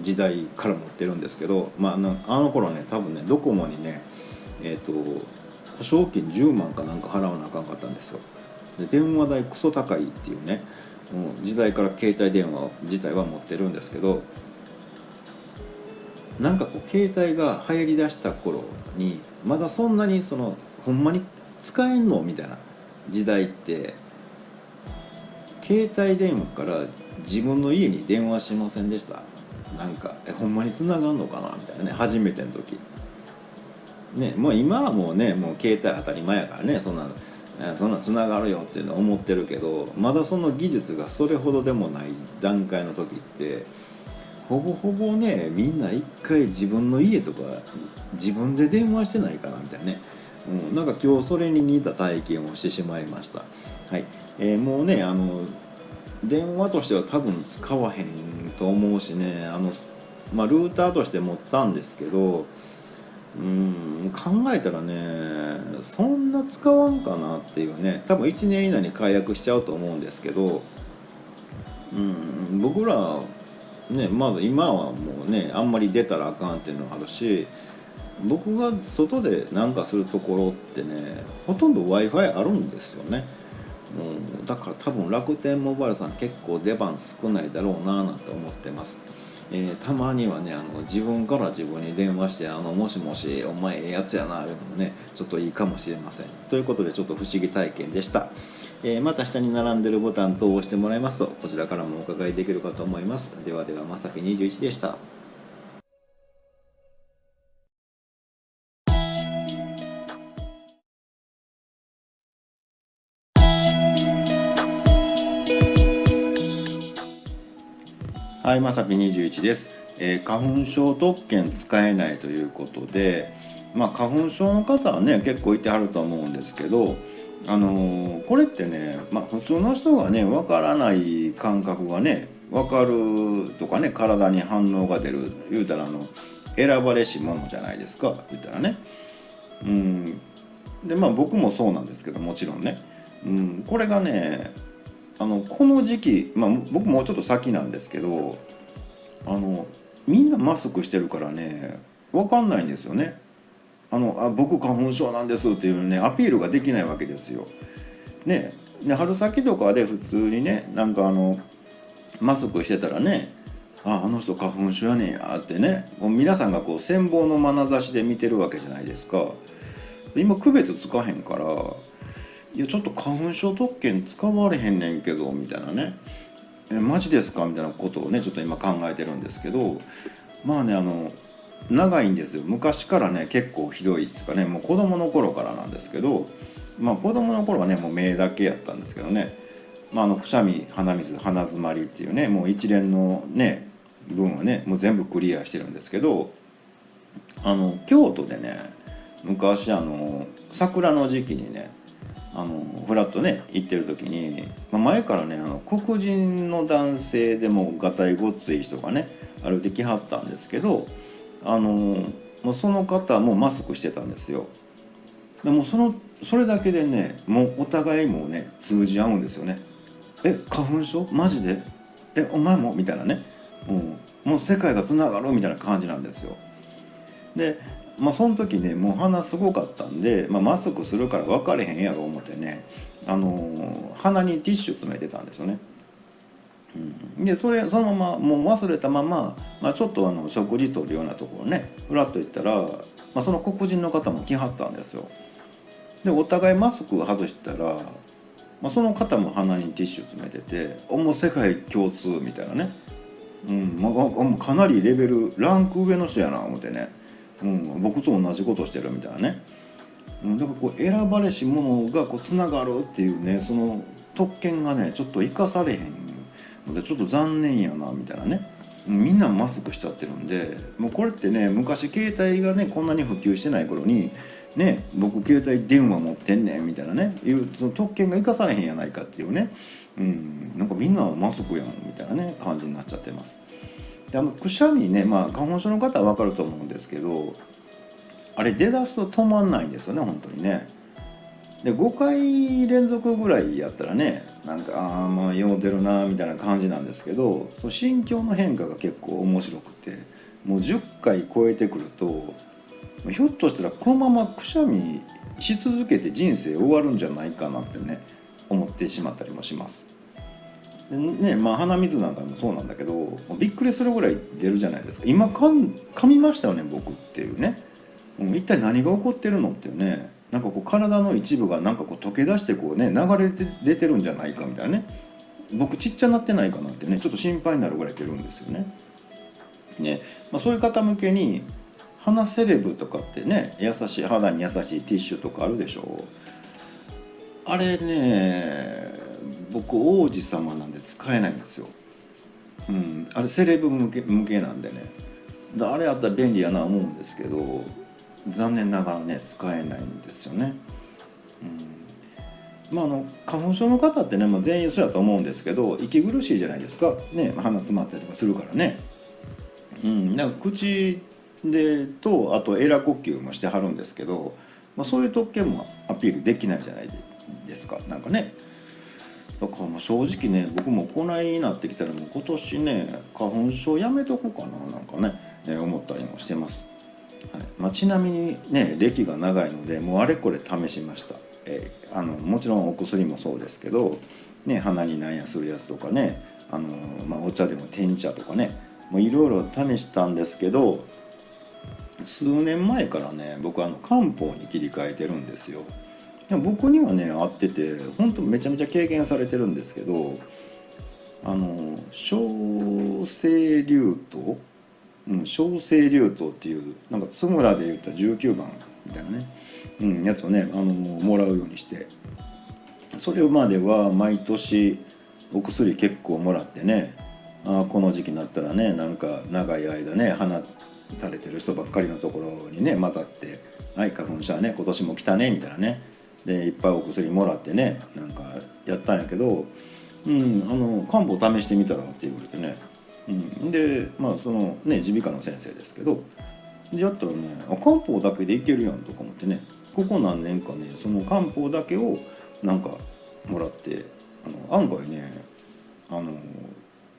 Speaker 1: 時代から持ってるんですけど、あの頃ね多分ねドコモにね保証金10万かなんか払わなあかんかったんですよ。で電話代クソ高いっていうね、時代から携帯電話自体は持ってるんですけど、なんかこう携帯が流行りだした頃にまだそんなにほんまに使えんのみたいな時代って、携帯電話から自分の家に電話しませんでした？なんかほんまに繋がんのかなみたいなね、初めての時ね。もう今はもうねもう携帯当たり前やからね、そんな繋がるよっていうのは思ってるけど、まだその技術がそれほどでもない段階の時ってほぼほぼねみんな一回自分の家とか自分で電話してないかなみたいなね、なんか今日それに似た体験をしてしまいました。はい、もうね電話としては多分使わへんと思うしね、ルーターとして持ったんですけど、考えたらねそんな使わんかなっていうね、多分1年以内に解約しちゃうと思うんですけど、僕らねまだ今はもうねあんまり出たらあかんっていうのがあるし、僕が外でなんかするところってねほとんど Wi-Fi あるんですよね。だから多分楽天モバイルさん結構出番少ないだろうななんて思ってます。たまにはね自分から自分に電話してもしもしお前ええやつやないうのもねちょっといいかもしれません。ということでちょっと不思議体験でした。また下に並んでるボタン等を押してもらいますとこちらからもお伺いできるかと思います。ではではまさき21でした。はい、まさぴ21です。花粉症特権使えないということで、花粉症の方はね結構いてはると思うんですけど、これってね、普通の人がねわからない感覚がねわかるとかね、体に反応が出る言うたら選ばれし者じゃないですか言ったらね。で僕もそうなんですけどもちろんね、これがねこの時期、僕もうちょっと先なんですけどみんなマスクしてるからね分かんないんですよね。僕花粉症なんですっていうねアピールができないわけですよ。ねで春先とかで普通にねなんかマスクしてたらね、あの人花粉症やねんやってね、もう皆さんがこう羨望の眼差しで見てるわけじゃないですか。今区別つかへんから、いやちょっと花粉症特権使われへんねんけどみたいなね、マジですかみたいなことをねちょっと今考えてるんですけど、長いんですよ。昔からね結構ひどいっていうかね、もう子供の頃からなんですけど、子供の頃はねもう目だけやったんですけどね、くしゃみ鼻水鼻詰まりっていうね、もう一連のね分はねもう全部クリアしてるんですけど、京都でね昔桜の時期にねフラッとね行ってる時に、前からね黒人の男性でもがたいごっつい人がね歩いてきはったんですけど、もうその方もマスクしてたんですよ。でもそれだけでねもうお互いもね通じ合うんですよね。花粉症マジでお前もみたいなね、もう世界がつながるみたいな感じなんですよ。でその時ねもう鼻すごかったんで、マスクするから分かれへんやろ思ってね、鼻にティッシュ詰めてたんですよね。でそのままもう忘れたまま、ちょっと食事とるようなところねふらっと行ったら、その黒人の方も来はったんですよ。でお互いマスクを外したら、その方も鼻にティッシュ詰めてて、もう世界共通みたいなね、もうかなりレベルランク上の人やな思ってね、僕と同じことしてるみたいなね、だからこう選ばれし者がこうつながるっていうね、その特権がねちょっと生かされへんのでちょっと残念やなみたいなね。みんなマスクしちゃってるんで、もうこれってね昔携帯がねこんなに普及してない頃にね、僕携帯電話持ってんねんみたいなねいうその特権が生かされへんやないかっていうね、なんかみんなマスクやんみたいなね感じになっちゃってます。でくしゃみね、花粉症の方は分かると思うんですけど、あれ出だすと止まんないんですよね本当にね。で5回連続ぐらいやったらねなんかよう出るなみたいな感じなんですけど、その心境の変化が結構面白くて、もう10回超えてくるとひょっとしたらこのままくしゃみし続けて人生終わるんじゃないかなってね思ってしまったりもします。でね、鼻水なんかもそうなんだけどびっくりするぐらい出るじゃないですか。今噛みましたよね僕っていうね、一体何が起こってるのっていうね、なんかこう体の一部がなんかこう溶け出してこうね流れて出てるんじゃないかみたいなね、僕ちっちゃなってないかなってねちょっと心配になるぐらい出るんですよね。そういう方向けに鼻セレブとかってね優しい肌に優しいティッシュとかあるでしょ。あれね僕王子様なんで使えないんですよ。あれセレブ向けなんでね、あれあったら便利やな思うんですけど残念ながらね使えないんですよね。花粉症の方ってね、全員そうやと思うんですけど息苦しいじゃないですかね、鼻詰まったりとかするからね。なんか口でとあとエラ呼吸もしてはるんですけど、そういう特権もアピールできないじゃないですかなんかね。だから正直ね僕もこないになってきたらもう今年ね花粉症やめとこうかななんかね、思ったりもしてます。ちなみにね歴が長いのでもうあれこれ試しました。もちろんお薬もそうですけど、鼻になんやするやつとかね、お茶でも天茶とかねもういろいろ試したんですけど、数年前からね僕漢方に切り替えてるんですよ。でも僕にはね合ってて本当めちゃめちゃ軽減されてるんですけど、小生竜頭、小生竜頭っていうなんか津村で言った19番みたいなね、やつをねもらうようにして、それまでは毎年お薬結構もらってね、この時期になったらねなんか長い間ね鼻垂れてる人ばっかりのところにね混ざって「はい花粉症はね今年も来たね」みたいなねでいっぱいお薬もらってねなんかやったんやけど、漢方試してみたらって言われてね、でそのね耳鼻科の先生ですけど、でやったらね漢方だけでいけるやんとか思ってね、ここ何年かねその漢方だけをなんかもらって案外ね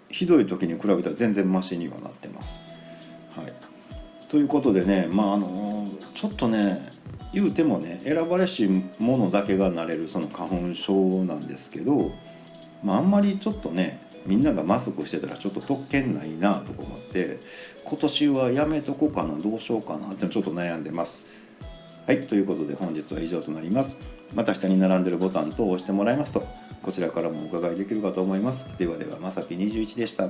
Speaker 1: ひどい時に比べたら全然マシにはなってます。ということでねちょっとね言うてもね選ばれし者だけがなれるその花粉症なんですけど、あんまりちょっとねみんながマスクしてたらちょっと特権ないなとか思って今年はやめとこうかなどうしようかなってちょっと悩んでます。ということで本日は以上となります。また下に並んでるボタン等を押してもらいますとこちらからもお伺いできるかと思います。ではではまさぴ21でした。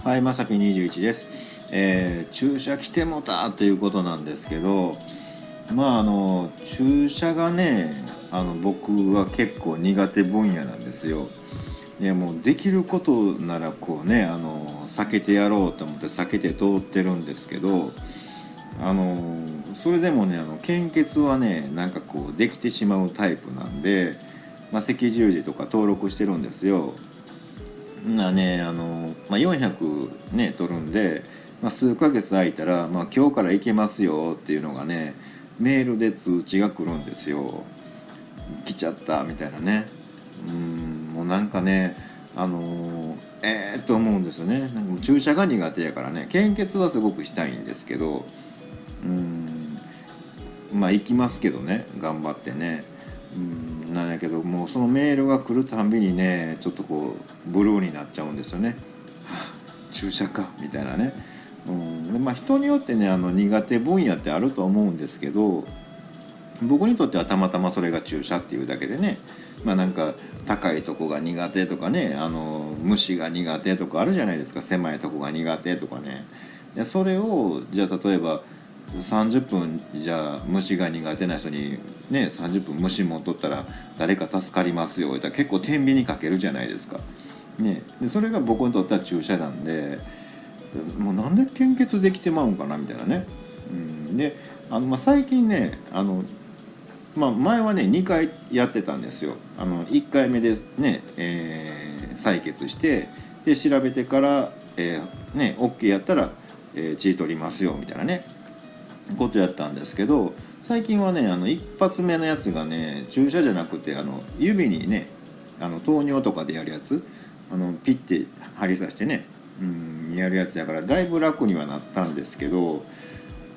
Speaker 1: はい、まさぴ21です。注射来てもたということなんですけど、注射がね、僕は結構苦手分野なんですよ。もうできることならこうね、避けてやろうと思って避けて通ってるんですけど、それでもね、献血はね、なんかこうできてしまうタイプなんで、赤十字とか登録してるんですよ。400ね取るんで、数ヶ月空いたら、今日から行けますよっていうのがね、メールで通知が来るんですよ。来ちゃったみたいなね。もうなんかね、と思うんですよね。なんかもう注射が苦手やからね、献血はすごくしたいんですけど、行きますけどね、頑張ってね。なんやけど、もうそのメールが来るたんびにね、ちょっとこうブルーになっちゃうんですよね。はあ、注射かみたいなね。で人によってね、苦手分野ってあると思うんですけど、僕にとってはたまたまそれが注射っていうだけでね、なんか高いとこが苦手とかね、虫が苦手とかあるじゃないですか。狭いとこが苦手とかね。でそれをじゃあ例えば30分じゃあ虫が苦手な人にね、30分虫持っとったら誰か助かりますよって結構天秤にかけるじゃないですか。ね、でそれが僕にとっては注射なんで、もうなんで献血できてまうんかなみたいなね。で最近ね、前はね2回やってたんですよ。1回目でね、採血してで調べてから、OK やったら、血取りますよみたいなねことやったんですけど、最近はね一発目のやつがね注射じゃなくて指にね糖尿とかでやるやつピッて針刺してね、やるやつやからだいぶ楽にはなったんですけど、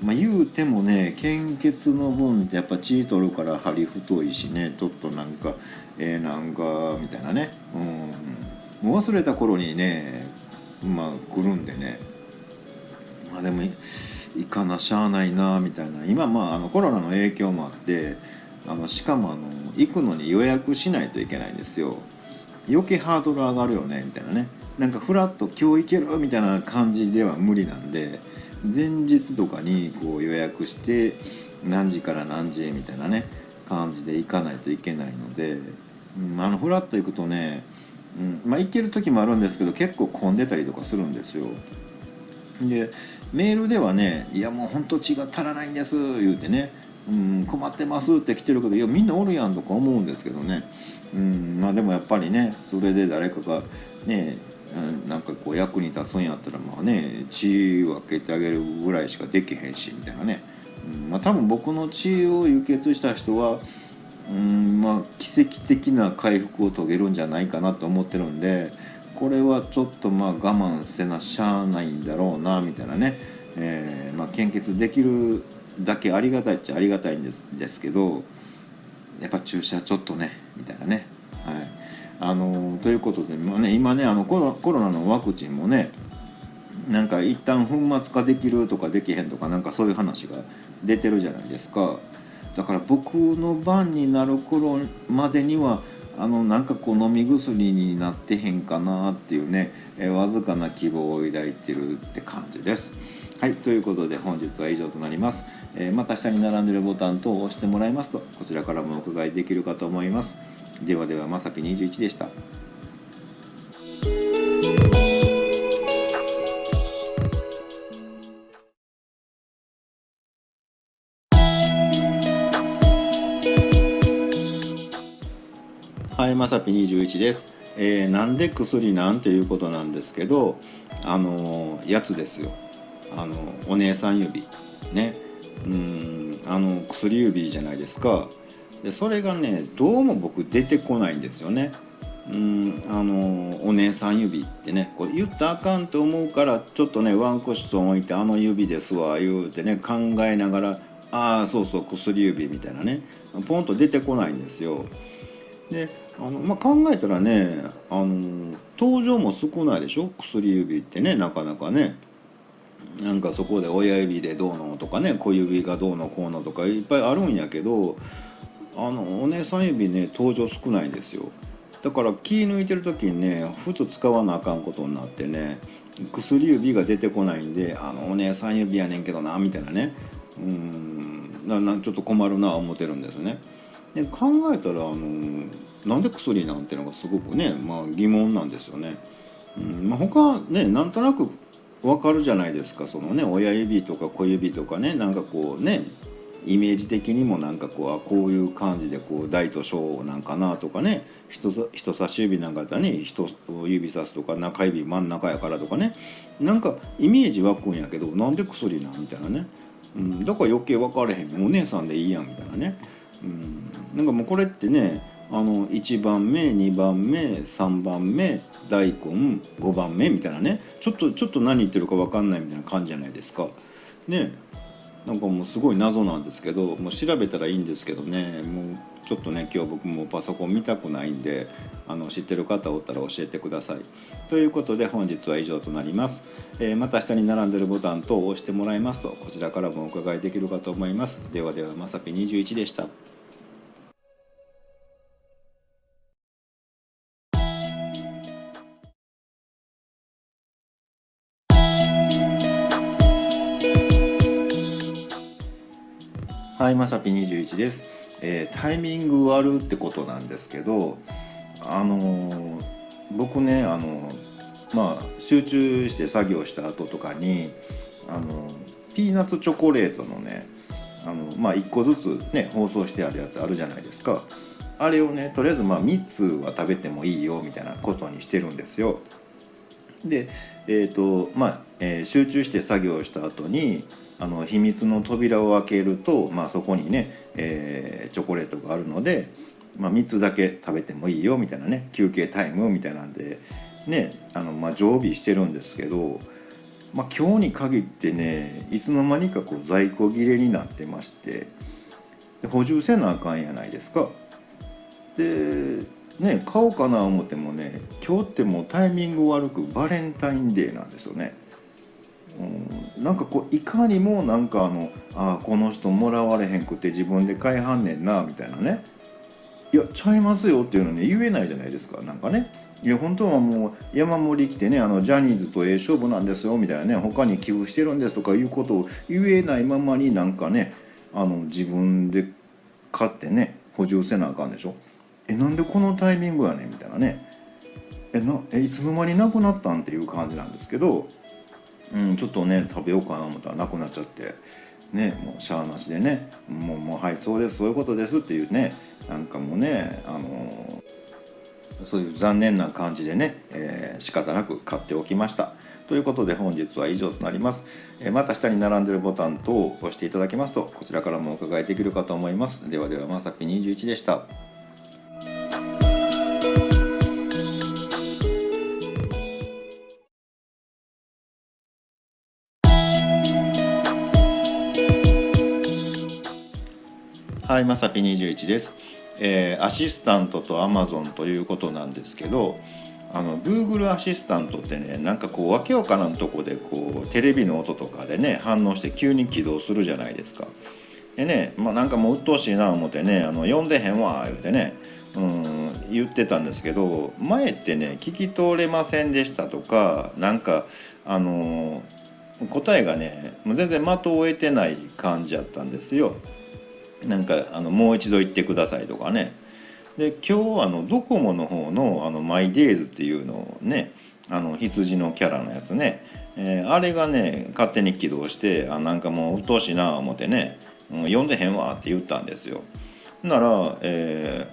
Speaker 1: 言うてもね献血の分ってやっぱ血取るから針太いしね、ちょっとなんかなんかみたいなね、もう忘れた頃にね来るんでね、でも行かなしゃあないなみたいな。今コロナの影響もあってしかも行くのに予約しないといけないんですよ。余計ハードル上がるよねみたいなね。なんかフラッと今日行けるみたいな感じでは無理なんで、前日とかにこう予約して何時から何時みたいなね感じで行かないといけないので、フラッと行くとね、行ける時もあるんですけど結構混んでたりとかするんですよ。でメールではね「いやもうほんと血が足らないんです」言うてね「困ってます」って来てるけど、いやみんなおるやんとか思うんですけどね。でもやっぱりね、それで誰かがねなんかこう役に立つんやったら血分けてあげるぐらいしかできへんしみたいなね。多分僕の血を輸血した人は奇跡的な回復を遂げるんじゃないかなと思ってるんで、これはちょっと我慢せなしゃあないんだろうなみたいなね。献血できるだけありがたいっちゃありがたいんですけど、やっぱ注射ちょっとねみたいなね。ということで、今ねコロナのワクチンもねなんか一旦粉末化できるとかできへんとかなんかそういう話が出てるじゃないですか。だから僕の番になる頃までにはなんかこう飲み薬になってへんかなっていうね、わずかな希望を抱いてるって感じです。はい、ということで本日は以上となります。また下に並んでいるボタン等を押してもらいますとこちらからもお伺いできるかと思います。ではでは、まさき21でした。はい、まさぴ21です。なんで薬なんていうことなんですけど、やつですよ。お姉さん指ね、薬指じゃないですか。でそれがねどうも僕出てこないんですよね。お姉さん指ってねこれ言ったらあかんと思うからちょっとねワンクッション置いて指ですわ言うてね考えながら、ああそうそう薬指みたいなねポンと出てこないんですよ。で考えたらね登場も少ないでしょ薬指ってね。なかなかねなんかそこで親指でどうのとかね小指がどうのこうのとかいっぱいあるんやけどお姉さん指ね登場少ないんですよ。だから気抜いてる時にねふと使わなあかんことになってね、薬指が出てこないんで、お姉さん指やねんけどなみたいなね、ちょっと困るな思ってるんですね。で考えたらなんで薬なんていうのがすごくね、疑問なんですよね。他ねなんとなくわかるじゃないですか。そのね親指とか小指とかね、なんかこうねイメージ的にもなんかこういう感じで大と小なんかなとかね、人差し指なんかだったらね人指さすとか中指真ん中やからとかね、なんかイメージ湧くんやけどなんで薬なんみたいなね、だから余計分かれへん、お姉さんでいいやんみたいなね、なんかもうこれってね1番目2番目3番目大根5番目みたいなね、ちょっと何言ってるか分かんないみたいな感じじゃないですかね。なんかもうすごい謎なんですけど、もう調べたらいいんですけどね、もうちょっとね今日僕もパソコン見たくないんで、知ってる方おったら教えてください。ということで本日は以上となります。また下に並んでるボタン等を押してもらいますとこちらからもお伺いできるかと思います。ではではまさぴ21でした。はい、まさぴ21です。タイミング悪ってことなんですけど、僕ね集中して作業した後とかにピーナッツチョコレートのね1個ずつね包装してあるやつあるじゃないですか。あれをねとりあえず3つは食べてもいいよみたいなことにしてるんですよ。で集中して作業した後に秘密の扉を開けると、そこにね、チョコレートがあるので、3つだけ食べてもいいよみたいなね、休憩タイムみたいなんでね常備してるんですけど、今日に限ってねいつの間にか在庫切れになってまして、で補充せなあかんやないですか。でね買おうかな思ってもね、今日ってもうタイミング悪くバレンタインデーなんですよね。なんかいかにもなんかこの人もらわれへんくて自分で買いはんねんなみたいなね、いやちゃいますよっていうのね言えないじゃないですか。なんかね、いや本当はもう山盛り来てねジャニーズと勝負なんですよみたいなね、他に寄付してるんですとかいうことを言えないままになんかね自分で買ってね補充せなあかんでしょ。なんでこのタイミングやねんみたいなね、いつの間になくなったんっていう感じなんですけど、ちょっとね食べようかな思ったらなくなっちゃってね、もうしゃあなしでねもうはいそうですそういうことですっていうね、なんかもうねそういう残念な感じでね、仕方なく買っておきました。ということで本日は以上となります。また下に並んでいるボタン等を押していただけますとこちらからもお伺いできるかと思います。ではではまさぴ21でした。はい、まさぴ21です。アシスタントと Amazon ということなんですけど、Google アシスタントってね、なんかわけわからんとこでテレビの音とかでね反応して急に起動するじゃないですか。でね、なんかもう鬱陶しいな思ってね読んでへんわ言うてね言ってたんですけど、前ってね聞き取れませんでしたとか、なんか答えがねもう全然的を得てない感じやったんですよ。なんかもう一度言ってくださいとかね。で今日ドコモの方のマイデイズっていうのをね羊のキャラのやつね、あれがね勝手に起動してなんかもう鬱陶しいな思ってね、読んでへんわって言ったんですよ。なら、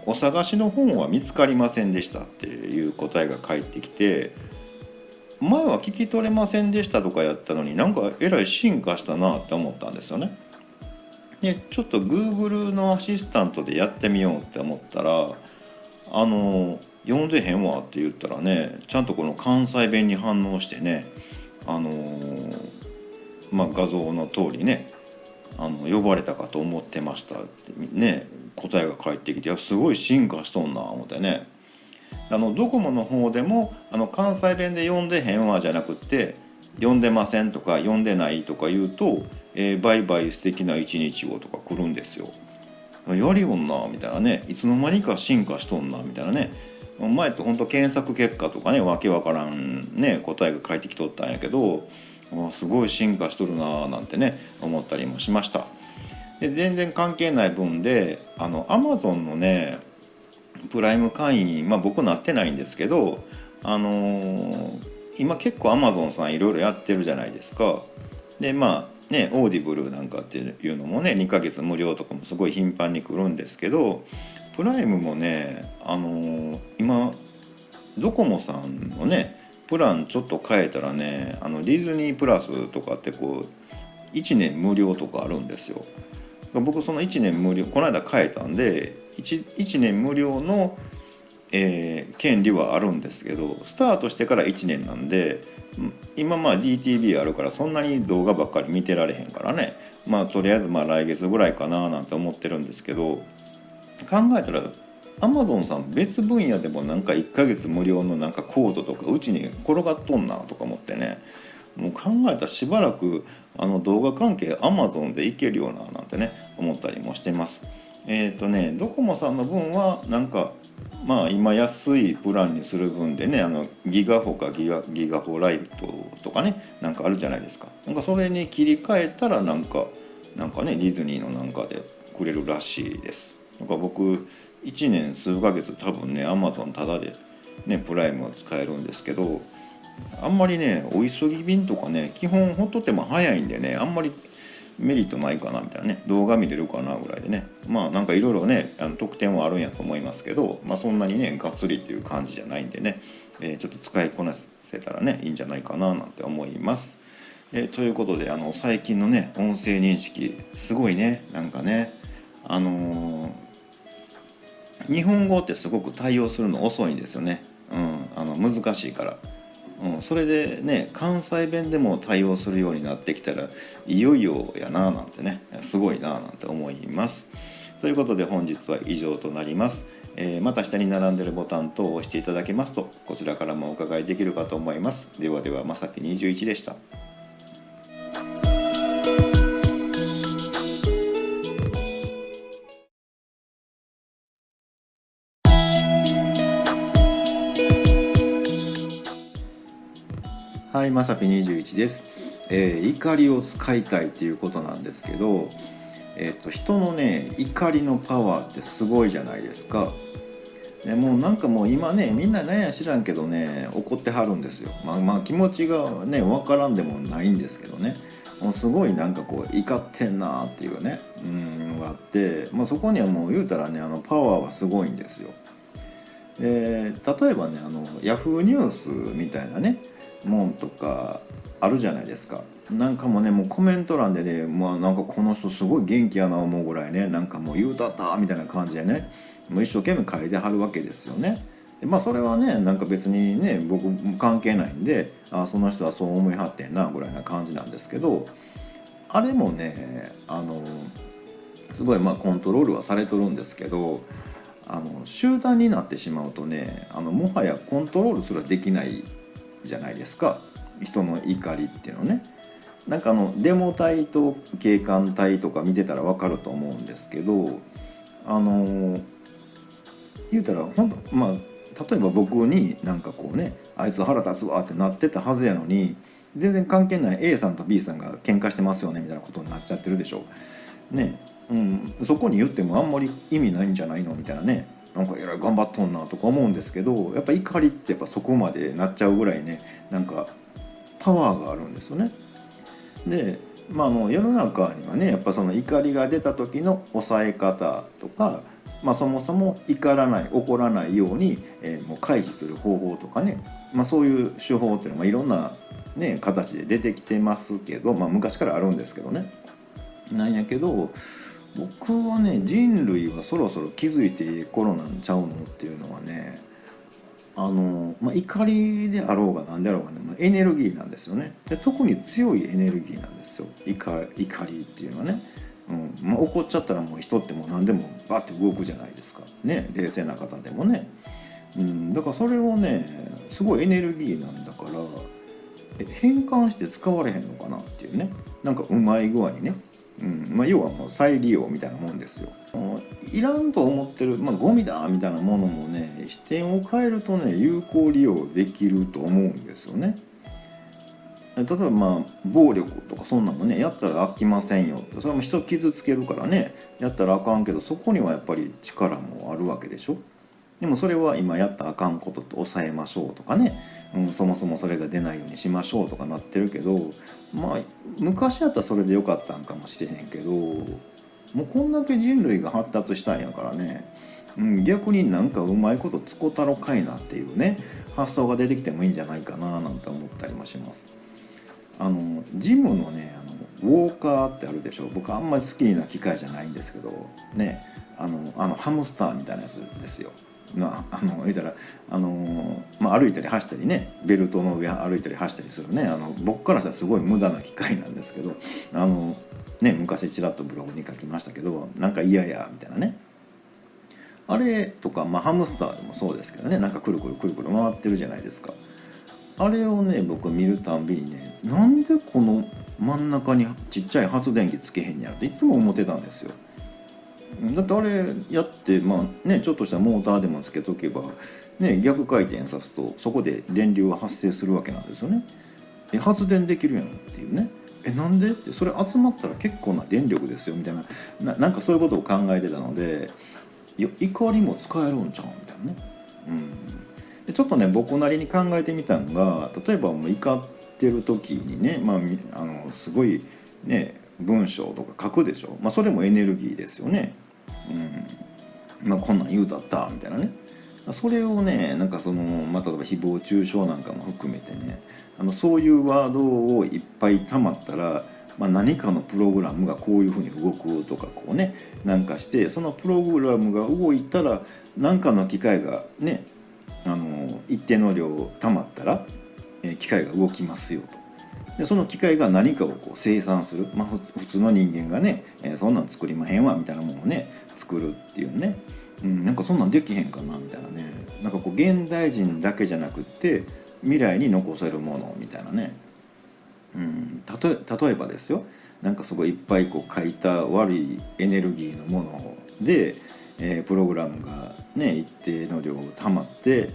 Speaker 1: お探しの本は見つかりませんでしたっていう答えが返ってきて、前は聞き取れませんでしたとかやったのになんかえらい進化したなって思ったんですよね。でちょっと Google のアシスタントでやってみようって思ったら読んでへんわって言ったらね、ちゃんとこの関西弁に反応してね画像の通りね呼ばれたかと思ってましたってね答えが返ってきて、すごい進化しとんな思ってね。ドコモの方でも関西弁で読んでへんわじゃなくて読んでませんとか読んでないとか言うと、バイバイ素敵な一日をとか来るんですよ。やりよんなみたいなね、いつの間にか進化しとんなみたいなね、前って本当検索結果とかね、わけわからんね答えが返ってきとったんやけど、すごい進化しとるなーなんてね思ったりもしました。で全然関係ない分でAmazon のねプライム会員、僕なってないんですけど、今結構 Amazon さんいろいろやってるじゃないですか。でオーディブルなんかっていうのもね2ヶ月無料とかもすごい頻繁に来るんですけど、プライムもね今ドコモさんのねプランちょっと変えたらねディズニープラスとかってこう1年無料とかあるんですよ。僕その1年無料この間変えたんで 1年無料の、権利はあるんですけど、スタートしてから1年なんで、今DTV あるからそんなに動画ばっかり見てられへんからね、とりあえず来月ぐらいかななんて思ってるんですけど、考えたら Amazon さん別分野でもなんか1ヶ月無料のなんかコードとかうちに転がっとんなとか思ってね、もう考えたらしばらく動画関係 Amazon でいけるようななんてね思ったりもしてます。ドコモさんの分はなんか今安いプランにする分でねギガホかギガホライトとかねなんかあるじゃないですか。なんかそれに切り替えたらなんかねディズニーのなんかでくれるらしいです。なんか僕1年数ヶ月多分ね Amazon タダでねプライムを使えるんですけど、あんまりねお急ぎ便とかね基本ほっとっても早いんでねあんまりメリットないかなみたいなね、動画見れるかなぐらいでね、なんかいろいろね特典はあるんやと思いますけど、そんなにねがっつりっていう感じじゃないんでね、ちょっと使いこなせたらねいいんじゃないかななんて思います。ということで最近のね音声認識すごいね、なんかね日本語ってすごく対応するの遅いんですよね。難しいから。それでね関西弁でも対応するようになってきたらいよいよやななんてねすごいななんて思います。ということで本日は以上となります。また下に並んでるボタン等を押していただけますとこちらからもお伺いできるかと思います。ではではまさぴ21でした。はい、まさぴ21です。怒りを使いたいっていうことなんですけど、人のね怒りのパワーってすごいじゃないですか。もうなんかもう今ねみんな何や知らんけどね怒ってはるんですよ。気持ちがね分からんでもないんですけどね、もうすごいなんかこう怒ってんなっていうねのがあって、そこにはもう言うたらねパワーはすごいんですよ。で例えばねヤフーニュースみたいなねもんとかあるじゃないですか。なんかもうねもうコメント欄でねなんかこの人すごい元気やな思うぐらいねなんかもう言うたったみたいな感じでねもう一生懸命書いてはるわけですよね。でそれはねなんか別にね僕関係ないんでその人はそう思いはってんなぐらいな感じなんですけど、あれもねすごいコントロールはされとるんですけど、集団になってしまうとねもはやコントロールすらできないじゃないですか、人の怒りっていうのね。なんかデモ隊と警官隊とか見てたら分かると思うんですけど、言うたら本当例えば僕になんかこうねあいつ腹立つわってなってたはずやのに全然関係ない A さんと B さんが喧嘩してますよねみたいなことになっちゃってるでしょね。そこに言ってもあんまり意味ないんじゃないのみたいなね、なんかえらい頑張っとんなとか思うんですけど、やっぱ怒りってやっぱそこまでなっちゃうぐらいねなんかパワーがあるんですよね。で世の中にはねやっぱその怒りが出た時の抑え方とか、そもそも怒らない怒らないように、もう回避する方法とかね、そういう手法っていうのはいろんな、ね、形で出てきてますけど、昔からあるんですけどね。なんやけど僕はね人類はそろそろ気づいてコロなんちゃうのっていうのはね怒りであろうが何であろうがね、エネルギーなんですよね。で特に強いエネルギーなんですよ怒りっていうのはね。怒っちゃったらもう人ってもう何でもバッて動くじゃないですかね、冷静な方でもね。だからそれをねすごいエネルギーなんだから、変換して使われへんのかなっていうね、なんかうまい具合にね。要はもう再利用みたいなもんですよ。いらんと思ってる、ゴミだみたいなものもね、視点を変えるとね有効利用できると思うんですよね。例えば暴力とかそんなのもねやったら飽きませんよって、それも人傷つけるからねやったらあかんけど、そこにはやっぱり力もあるわけでしょ。でもそれは今やったらあかんことと抑えましょうとかね、そもそもそれが出ないようにしましょうとかなってるけど、昔やったらそれでよかったんかもしれへんけど、もうこんだけ人類が発達したんやからね、逆になんかうまいことつこたろかいなっていうね発想が出てきてもいいんじゃないかななんて思ったりもします。ジムのねウォーカーってあるでしょ。僕あんまり好きな機械じゃないんですけどね、ハムスターみたいなやつですよ。言ったら歩いたり走ったりね、ベルトの上歩いたり走ったりするね、僕からしたらすごい無駄な機械なんですけど、昔ちらっとブログに書きましたけど、なんか嫌やみたいなね、あれとか、ハムスターでもそうですけどね、なんかくるくるくるくる回ってるじゃないですか。あれをね僕見るたんびにね、なんでこの真ん中にちっちゃい発電機つけへんやろっていつも思ってたんですよ。だってあれやってちょっとしたモーターでもつけとけばね、逆回転さすとそこで電流が発生するわけなんですよね。発電できるやんっていうね。なんでって、それ集まったら結構な電力ですよみたいなんかそういうことを考えてたので、怒りも使えるんちゃうみたいなね。でちょっとね僕なりに考えてみたのが、例えばもう怒ってる時にね、すごいね文章とか書くでしょ。それもエネルギーですよね。こんなん言うたったみたいなね。それをねなんか例えば誹謗中傷なんかも含めてね、そういうワードをいっぱい溜まったら、何かのプログラムがこういうふうに動くとかこうねなんかして、そのプログラムが動いたら何かの機械がね一定の量溜まったら機械が動きますよと。でその機械が何かをこう生産する、普通の人間がね、そんなん作りまへんわみたいなものをね作るっていうね、なんかそんなんできへんかなみたいなね、なんかこう現代人だけじゃなくって未来に残せるものみたいなね、例えばですよ、なんかすごいいっぱいこう書いた悪いエネルギーのもので、プログラムがね一定の量溜まって、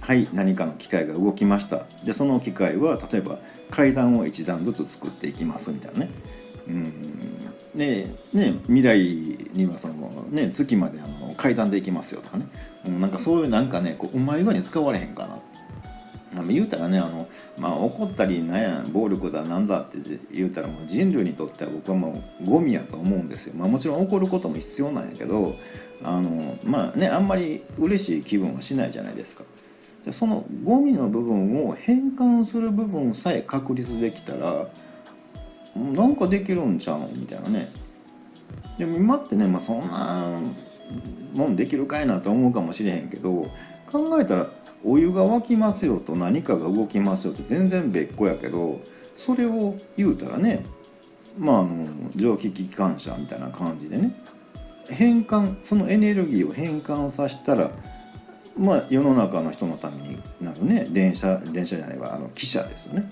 Speaker 1: はい何かの機械が動きました。でその機械は例えば階段を一段ずつ作っていきますみたいなね。未来には月まで階段で行きますよとかね、なんかそういうなんかねこううまい具合に使われへんかな。言うたらね怒ったり暴力だなんだって言うたらもう人類にとっては僕はもうゴミやと思うんですよ。もちろん怒ることも必要なんやけどあんまり嬉しい気分はしないじゃないですか。そのゴミの部分を変換する部分さえ確立できたらなんかできるんちゃうみたいなね。でも今ってね、そんなもんできるかいなと思うかもしれへんけど、考えたらお湯が沸きますよと何かが動きますよって全然別個やけど、それを言うたらね蒸気機関車みたいな感じでねそのエネルギーを変換させたら世の中の人のためになるね。電車じゃないわ汽車ですよね。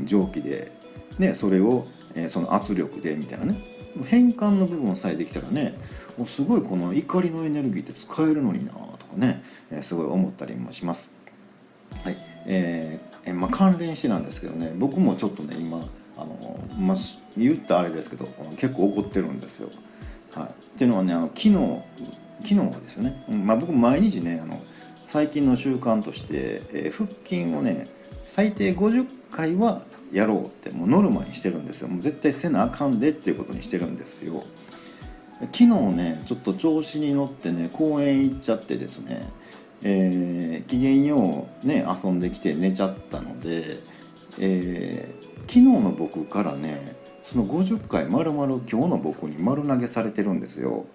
Speaker 1: 蒸気でねそれを、その圧力でみたいなね変換の部分さえできたらね、すごいこの怒りのエネルギーって使えるのになとかね、すごい思ったりもします。はい、関連してなんですけどね、僕もちょっとね今言ったらあれですけど結構怒ってるんですよ。っていうのはね昨日ですよね。僕毎日ね最近の習慣として、腹筋をね最低50回はやろうってもうノルマにしてるんですよ。もう絶対せなあかんでっていうことにしてるんですよ。昨日ねちょっと調子に乗ってね公園行っちゃってですね、機嫌ようね遊んできて寝ちゃったので、昨日の僕からねその50回丸々今日の僕に丸投げされてるんですよ。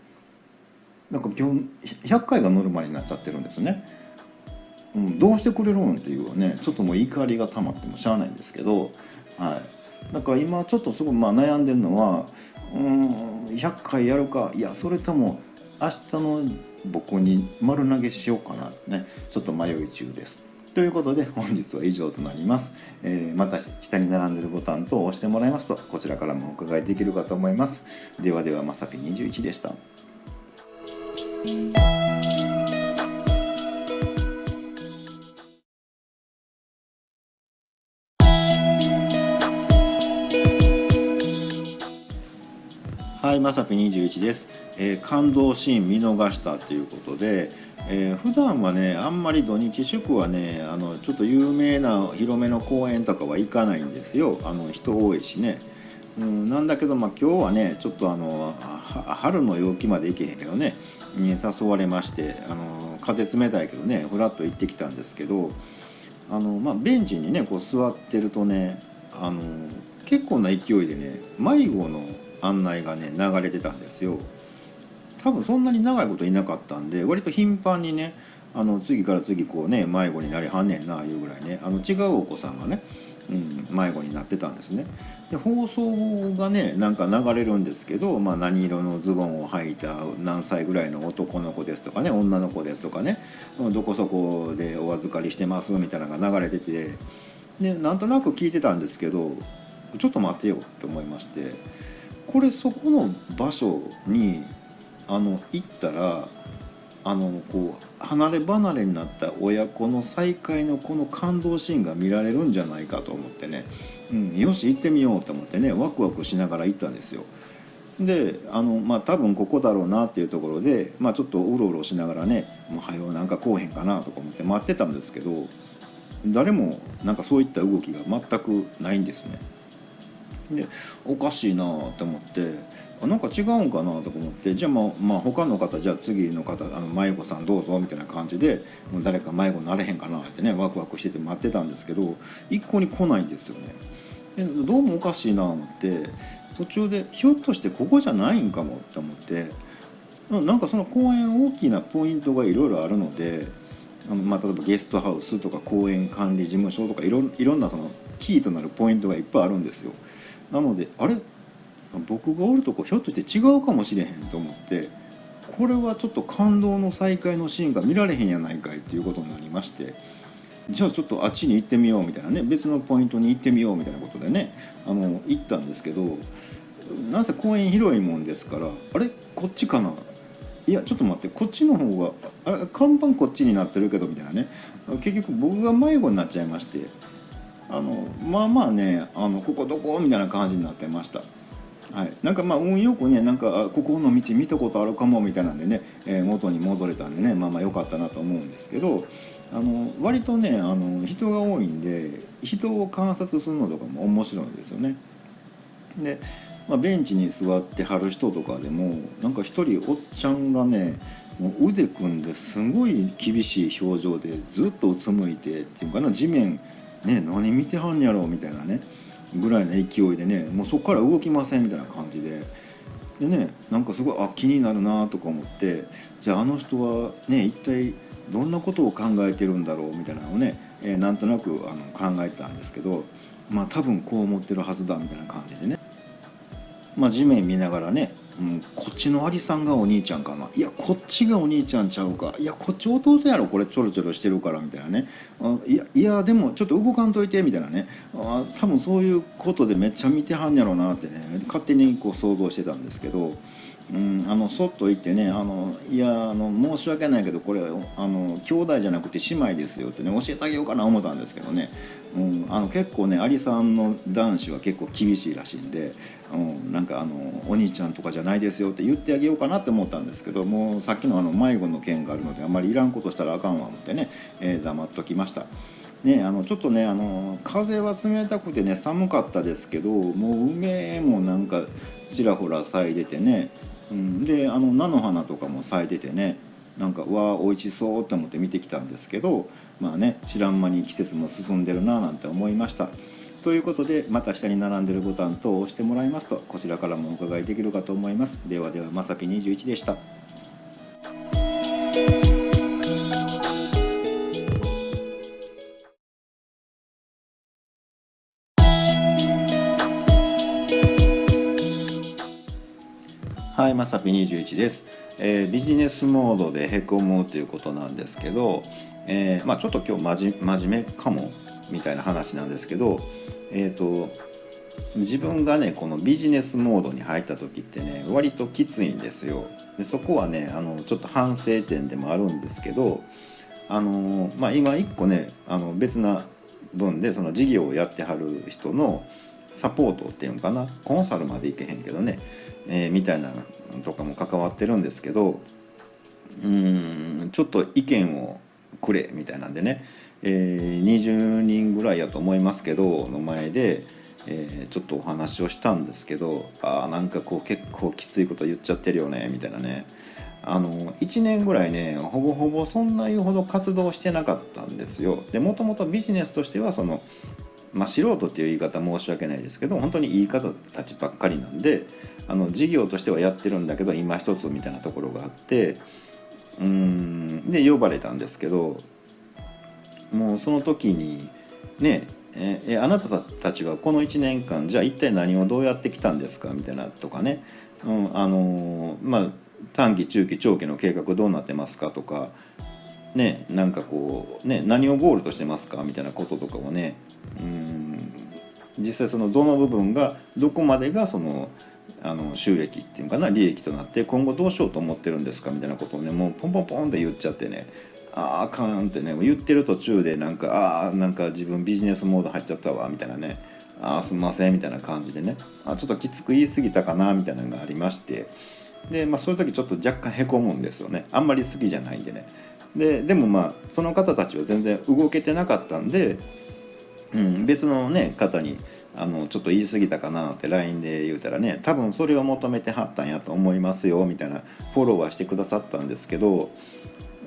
Speaker 1: なんか今日100回がノルマになっちゃってるんですね。どうしてくれるんっていうね、ちょっともう怒りが溜まってもしゃあないんですけど、だから今ちょっとすごい悩んでるのは100回やるか、いやそれとも明日の僕に丸投げしようかなってねちょっと迷い中です。ということで本日は以上となります。また下に並んでるボタン等を押してもらいますとこちらからもお伺いできるかと思います。ではではまさぴ21でした。はい、まさぴ21です。感動シーン見逃したということで、普段はねあんまり土日祝はねちょっと有名な広めの公園とかは行かないんですよ。人多いしね。なんだけど、今日はねちょっと春の陽気まで行けへんけどねに誘われまして、風冷たいけどねふらっと行ってきたんですけど、ベンチにねこう座ってるとね結構な勢いでね迷子の案内がね流れてたんですよ。多分そんなに長いこといなかったんで割と頻繁にね次から次こうね迷子になりはんねんないうぐらいね違うお子さんがね、迷子になってたんですね。で放送がねなんか流れるんですけど、何色のズボンを履いた何歳ぐらいの男の子ですとかね女の子ですとかねどこそこでお預かりしてますみたいなのが流れてて、でなんとなく聞いてたんですけどちょっと待ってよって思いまして、これそこの場所に行ったらこう離れ離れになった親子の再会のこの感動シーンが見られるんじゃないかと思ってね、よし行ってみようと思ってねワクワクしながら行ったんですよ。で多分ここだろうなっていうところで、ちょっとうろうろしながらねもう早うなんか来おへんかなとか思って待ってたんですけど、誰もなんかそういった動きが全くないんですね。でおかしいなと思ってなんか違うんかなとか思って、じゃあ他の方じゃあ次の方迷子さんどうぞみたいな感じでもう誰か迷子になれへんかなってねワクワクしてて待ってたんですけど一向に来ないんですよね。でどうもおかしいなと思って途中でひょっとしてここじゃないんかもって思って、なんかその公園大きなポイントがいろいろあるので例えばゲストハウスとか公園管理事務所とかいろんなそのキーとなるポイントがいっぱいあるんですよ。なのであれ僕がおるとこひょっとして違うかもしれへんと思って、これはちょっと感動の再会のシーンが見られへんやないかいっていうことになりまして、じゃあちょっとあっちに行ってみようみたいなね別のポイントに行ってみようみたいなことでね行ったんですけど、なぜ公園広いもんですからあれこっちかな、いやちょっと待ってこっちの方が看板こっちになってるけどみたいなね、結局僕が迷子になっちゃいまして、ねここどこみたいな感じになってました。はい、なんか運よくねなんかここの道見たことあるかもみたいなんでね、元に戻れたんでね良かったなと思うんですけど、割とね人が多いんで人を観察するのとかも面白いんですよね。で、ベンチに座ってはる人とかでもなんか一人おっちゃんがねもう腕組んですごい厳しい表情でずっとうつむいてっていうかな地面ね何見てはんやろうみたいなねぐらいの勢いでねもうそこから動きませんみたいな感じでねなんかすごい気になるなとか思って、じゃああの人はね一体どんなことを考えてるんだろうみたいなのをね、なんとなく考えてたんですけど、多分こう思ってるはずだみたいな感じでね、地面見ながらね、こっちのアリさんがお兄ちゃんかな、いやこっちがお兄ちゃんちゃうか、いやこっち弟やろこれちょろちょろしてるからみたいなね、いやでもちょっと動かんといてみたいなね、多分そういうことでめっちゃ見てはんやろうなってね勝手にこう想像してたんですけど、そっと言ってねいや申し訳ないけどこれ兄弟じゃなくて姉妹ですよってね教えてあげようかな思ったんですけどね、結構ねアリさんの男子は結構厳しいらしいんで、なんかお兄ちゃんとかじゃないですよって言ってあげようかなって思ったんですけど、もうさっきの迷子の件があるのであんまりいらんことしたらあかんわ思ってね、黙っときました。ね、ちょっとね風は冷たくてね寒かったですけどもう梅もなんかちらほら咲いててね、で菜の花とかも咲いててねなんかわあ美味しそうって思って見てきたんですけど、知らん間に季節も進んでるななんて思いました。ということでまた下に並んでるボタン等を押してもらいますとこちらからもお伺いできるかと思います。ではではまさぴ21でした。はい、はいまさぴ21です、ビジネスモードでへこむということなんですけど、ちょっと今日真面目かもみたいな話なんですけど、自分がねこのビジネスモードに入った時ってね割ときついんですよ。でそこはねちょっと反省点でもあるんですけど、今一個ね別な分でその事業をやってはる人のサポートっていうのかな、コンサルまでいけへんけどね、みたいなのとかも関わってるんですけど、ちょっと意見をくれみたいなんでね、20人ぐらいやと思いますけどの前で、ちょっとお話をしたんですけど、なんかこう結構きついこと言っちゃってるよねみたいなね。1年ぐらいねほぼほぼそんな言うほど活動してなかったんですよ。でもともとビジネスとしてはその素人っていう言い方申し訳ないですけど本当にいい方たちばっかりなんで、事業としてはやってるんだけど今一つみたいなところがあって、で呼ばれたんですけど、もうその時にねあなたたちはこの1年間じゃあ一体何をどうやってきたんですかみたいなとかね、短期中期長期の計画どうなってますかとかね、なんかこうね何をゴールとしてますかみたいなこととかをね、実際そのどの部分がどこまでがその収益っていうかな利益となって今後どうしようと思ってるんですかみたいなことをねもうポンポンポンって言っちゃってね、あかんってね言ってる途中でなんかなんか自分ビジネスモード入っちゃったわみたいなね、すみませんみたいな感じでね、ちょっときつく言い過ぎたかなみたいなのがありまして、でそういう時ちょっと若干へこむんですよね。あんまり好きじゃないんでね。でもその方たちは全然動けてなかったんで、別のね方にちょっと言い過ぎたかなって LINE で言うたらね、多分それを求めてはったんやと思いますよみたいなフォローはしてくださったんですけど、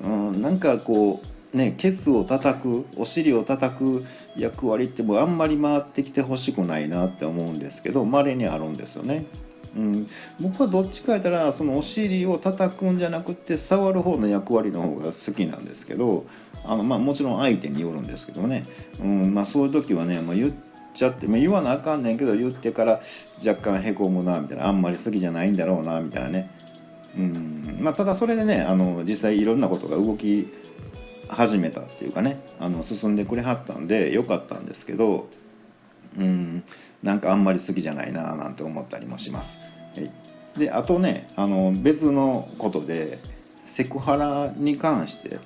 Speaker 1: なんかこうねケツを叩くお尻を叩く役割ってもうあんまり回ってきてほしくないなって思うんですけど、稀にあるんですよね。僕はどっちかやったらそのお尻を叩くんじゃなくて触る方の役割の方が好きなんですけど、もちろん相手によるんですけどね、そういう時はねもう言っちゃって、言わなあかんねんけど言ってから若干へこむなみたいな、あんまり好きじゃないんだろうなみたいなね。ただそれでね実際いろんなことが動き始めたっていうかね進んでくれはったんでよかったんですけど、なんかあんまり好きじゃないななんて思ったりもします。であとね別のことでセクハラに関して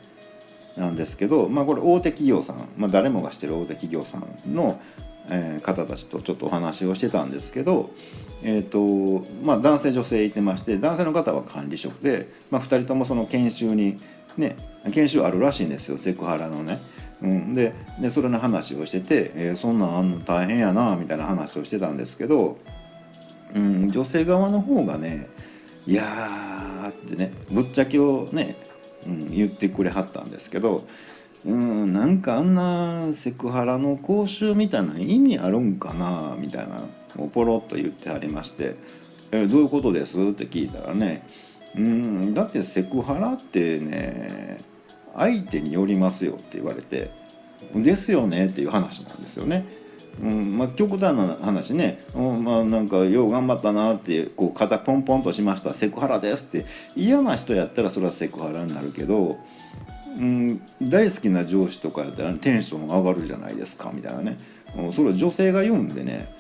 Speaker 1: なんですけど、これ大手企業さん、誰もが知ってる大手企業さんの、方たちとちょっとお話をしてたんですけど、男性女性いてまして、男性の方は管理職で、2人ともその研修にね研修あるらしいんですよ、セクハラのね。でそれの話をしてて、そんなんあんの大変やなみたいな話をしてたんですけど、女性側の方がねいやーってねぶっちゃけをね、言ってくれはったんですけど、なんかあんなセクハラの講習みたいな意味あるんかなみたいなをポロッと言ってありまして、どういうことですって聞いたらね、だってセクハラってね相手によりますよって言われて、ですよねっていう話なんですよね。極端な話ね、なんかよう頑張ったなってこう肩ポンポンとしましたセクハラですって嫌な人やったらそれはセクハラになるけど、大好きな上司とかやったらテンション上がるじゃないですかみたいなね、それは女性が言うんでね、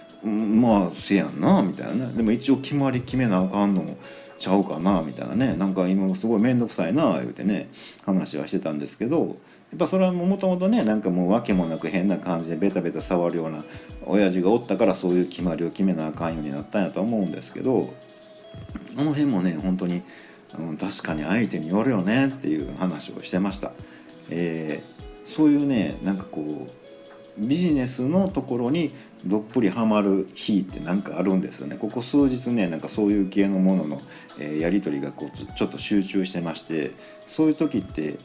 Speaker 1: せやんなみたいなね、でも一応決めなあかんのちゃうかなみたいなね、なんか今すごい面倒くさいな言うてね話はしてたんですけど、やっぱそれはもともとねなんかもう訳もなく変な感じでベタベタ触るような親父がおったからそういう決まりを決めなあかんようになったんやと思うんですけど、あの辺もね本当に、確かに相手によるよねっていう話をしてました。そういうねなんかこうビジネスのところにどっぷりハマる日ってなんかあるんですよね。ここ数日ねなんかそういう系のものの、やり取りがこうちょっと集中してまして、そういう時って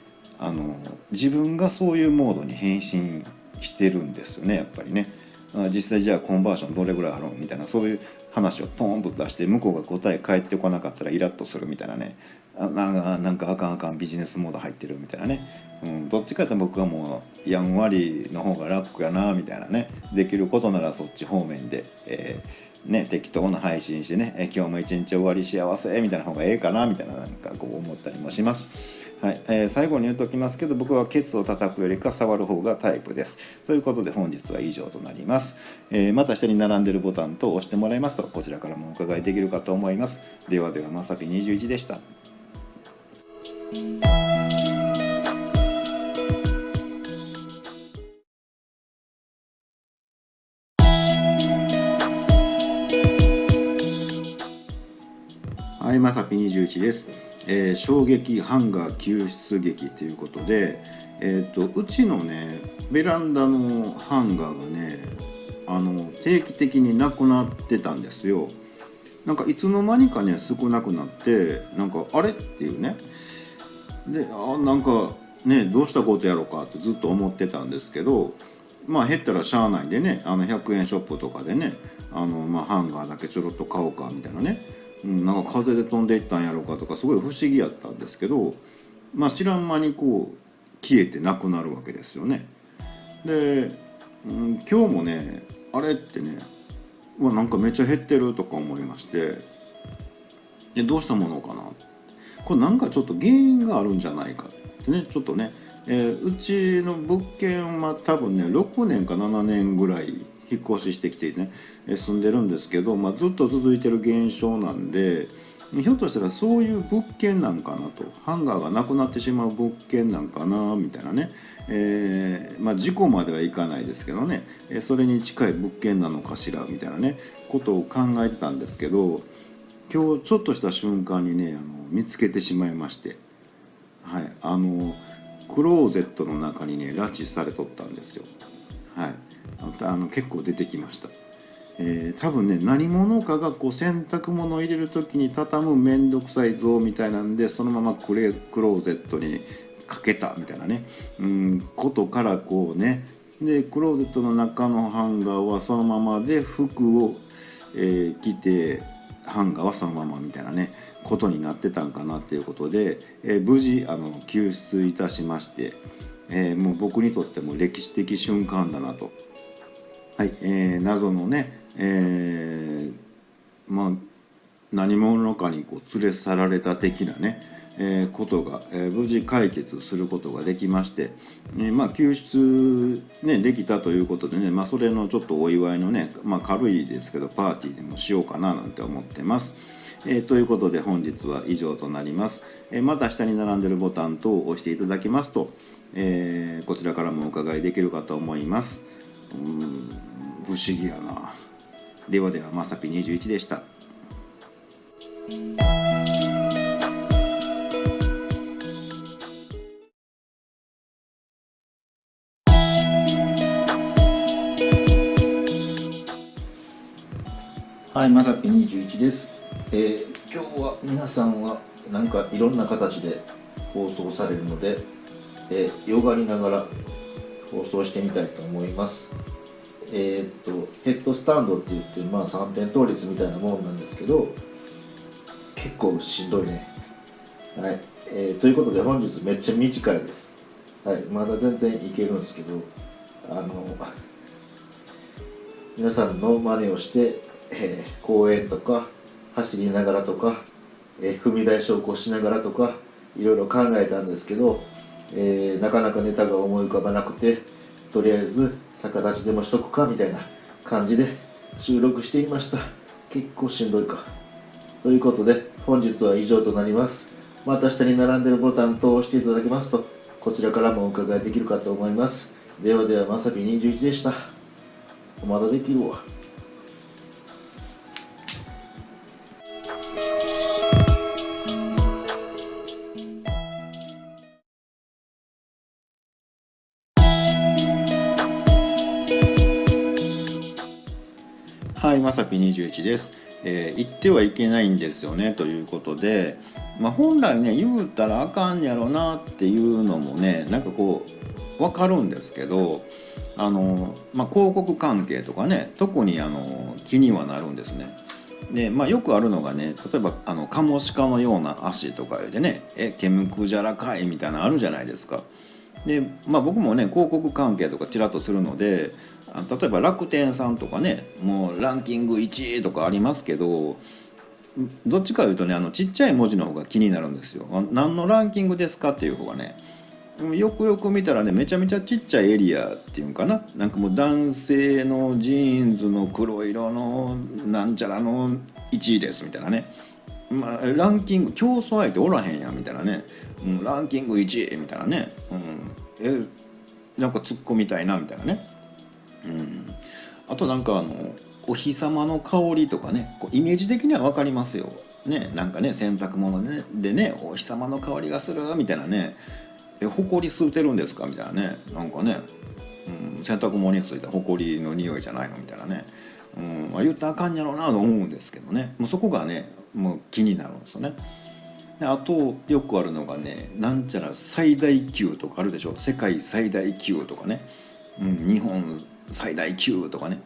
Speaker 1: 自分がそういうモードに変身してるんですよねやっぱりね。実際じゃあコンバージョンどれぐらいあるのみたいなそういう話をポーンと出して向こうが答え返ってこなかったらイラッとするみたいなね、なんかあかんあかんビジネスモード入ってるみたいなね、どっちかというと僕はもうやんわりの方が楽やなみたいなね、できることならそっち方面で、ね、適当な配信してね、今日も一日終わり幸せみたいな方がええかなみたいな、なんかこう思ったりもします。はい、最後に言うときますけど、僕はケツを叩くよりか触る方がタイプです。ということで本日は以上となります。また下に並んでるボタンと押してもらいますと、こちらからもお伺いできるかと思います。ではでは、まさぴ21でした。はい、まさぴ21です。衝撃ハンガー救出劇ということで、うちのねベランダのハンガーがね定期的になくなってたんですよ。なんかいつの間にかね少なくなって、なんかあれっていうね、でなんかねどうしたことやろうかってずっと思ってたんですけど、まあ減ったらしゃあないでね、100円ショップとかでねハンガーだけちょろっと買おうかみたいなね、なんか風で飛んでいったんやろうかとかすごい不思議やったんですけど、知らん間にこう消えてなくなるわけですよね。で、今日もねあれってね、なんかめっちゃ減ってるとか思いまして、どうしたものかな、これなんかちょっと原因があるんじゃないかってね、ちょっとね、うちの物件は多分ね6年か7年ぐらい引っ越ししてきてね住んでるんですけど、ずっと続いてる現象なんで、ひょっとしたらそういう物件なんかなと、ハンガーがなくなってしまう物件なんかなみたいなね、事故まではいかないですけどね、それに近い物件なのかしらみたいなねことを考えてたんですけど、今日ちょっとした瞬間にね見つけてしまいまして、はい、クローゼットの中にね拉致されとったんですよ。はい、結構出てきました。多分ね何者かがこう洗濯物を入れる時に畳むめんどくさいぞみたいなんで、そのままクローゼットにかけたみたいなね、ことからこうね、でクローゼットの中のハンガーはそのままで服を、着てハンガーはそのままみたいなねことになってたんかなっていうことで、無事救出いたしまして、もう僕にとっても歴史的瞬間だなと。はい、謎のね、何者かにこう連れ去られた的なね、ことが、無事解決することができまして、救出、ね、できたということでね、それのちょっとお祝いのね、軽いですけどパーティーでもしようかななんて思ってます。ということで本日は以上となります。また下に並んでるボタン等を押していただきますと、こちらからもお伺いできるかと思います。不思議やな。ではでは、まさぴ21でした。はい、まさぴ21です。今日は皆さんはなんかいろんな形で放送されるので、よがりながら放送してみたいと思います。ヘッドスタンドって言って3点倒立みたいなもんなんですけど、結構しんどいね。はい、ということで本日めっちゃ短いです。はい、まだ全然いけるんですけど、皆さんの真似をして、公園とか走りながらとか、踏み台昇降しながらとかいろいろ考えたんですけど、なかなかネタが思い浮かばなくて、とりあえず逆立ちでもしとくかみたいな感じで収録してみました。結構しんどいか。ということで本日は以上となります。また下に並んでいるボタンと押していただけますと、こちらからもお伺いできるかと思います。ではでは、まさぴ21でした。まだできるわ。はい、まさぴ21です。言ってはいけないんですよねということで、本来ね言うたらあかんやろなっていうのもねなんかこう分かるんですけど、広告関係とかね特に気にはなるんですね。でよくあるのがね、例えばカモシカのような足とかでねケムクジャラかいみたいなのあるじゃないですか。で僕もね広告関係とかちらっとするので、例えば楽天さんとかね、もうランキング1位とかありますけど、どっちかいうとね、ちっちゃい文字の方が気になるんですよ。何のランキングですかっていう方がね、よくよく見たらね、めちゃめちゃちっちゃいエリアっていうんかな、なんかもう男性のジーンズの黒色のなんちゃらの1位ですみたいなね、ランキング競争相手おらへんやんみたいなね、ランキング1位みたいなね、なんか突っ込みたいなみたいなね、あとなんかお日様の香りとかね、こうイメージ的には分かりますよ。ね、なんかね、洗濯物でね、お日様の香りがするみたいなね、ほこり吸うてるんですかみたいなね、なんかね、洗濯物についたほこりの匂いじゃないのみたいなね、言ったらあかんやろうなと思うんですけどね、もうそこがね、もう気になるんですよね。であとよくあるのがね、なんちゃら最大級とかあるでしょ、世界最大級とかね、日本最大級とかね、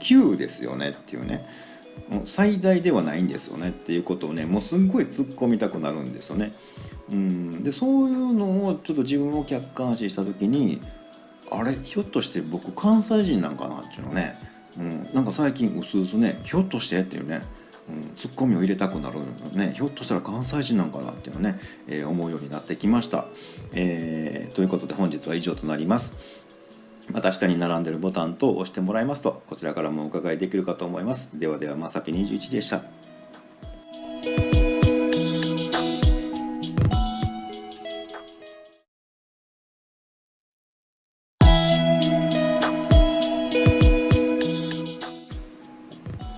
Speaker 1: 級ですよねっていうね、もう最大ではないんですよねっていうことをね、もうすんごい突っ込みたくなるんですよね。でそういうのをちょっと自分を客観視した時に、あれひょっとして僕関西人なんかなっていうのね、なんか最近うすうすね、ひょっとしてっていうね、ツッコミを入れたくなるね、ひょっとしたら関西人なんかなっていうのね、思うようになってきました。ということで本日は以上となります。また下に並んでいるボタン等を押してもらいますと、こちらからもお伺いできるかと思います。ではでは、まさぴ21でした。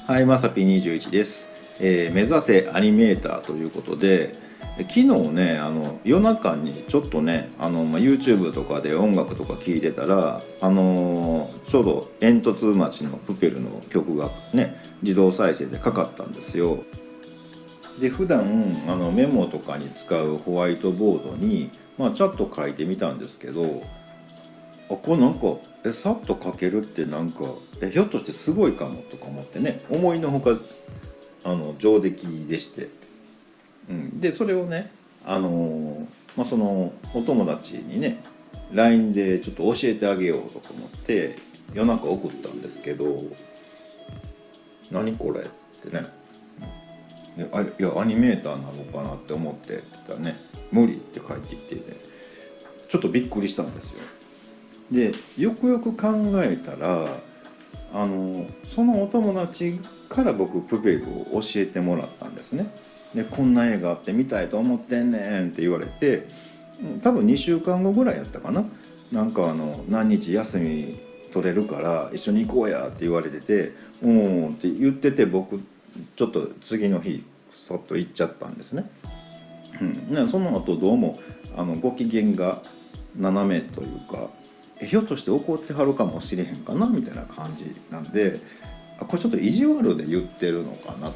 Speaker 1: はい、まさぴ21です。目指せアニメーターということで、昨日ね、夜中にちょっとね、YouTube とかで音楽とか聴いてたら、ちょうど煙突町のプペルの曲がね、自動再生でかかったんですよ。で普段メモとかに使うホワイトボードに、ちょっと書いてみたんですけど、これなんかさっと書けるってなんかひょっとしてすごいかもとか思ってね、思いのほか上出来でして、でそれをね、そのお友達にね LINE でちょっと教えてあげようとか思って夜中送ったんですけど、何これってね、いやアニメーターなのかなって思ってたらね、無理って返ってきてね、ちょっとびっくりしたんですよ。でよくよく考えたら、そのお友達から僕プペルを教えてもらったんですね。でこんな映画あって見たいと思ってんねんって言われて、多分2週間後ぐらいやったかな、なんか何日休み取れるから一緒に行こうやって言われてて、って言ってて、僕ちょっと次の日そっと行っちゃったんですね。その後どうもご機嫌が斜めというか、ひょっとして怒ってはるかもしれへんかなみたいな感じなんで、これちょっと意地悪で言ってるのかなと。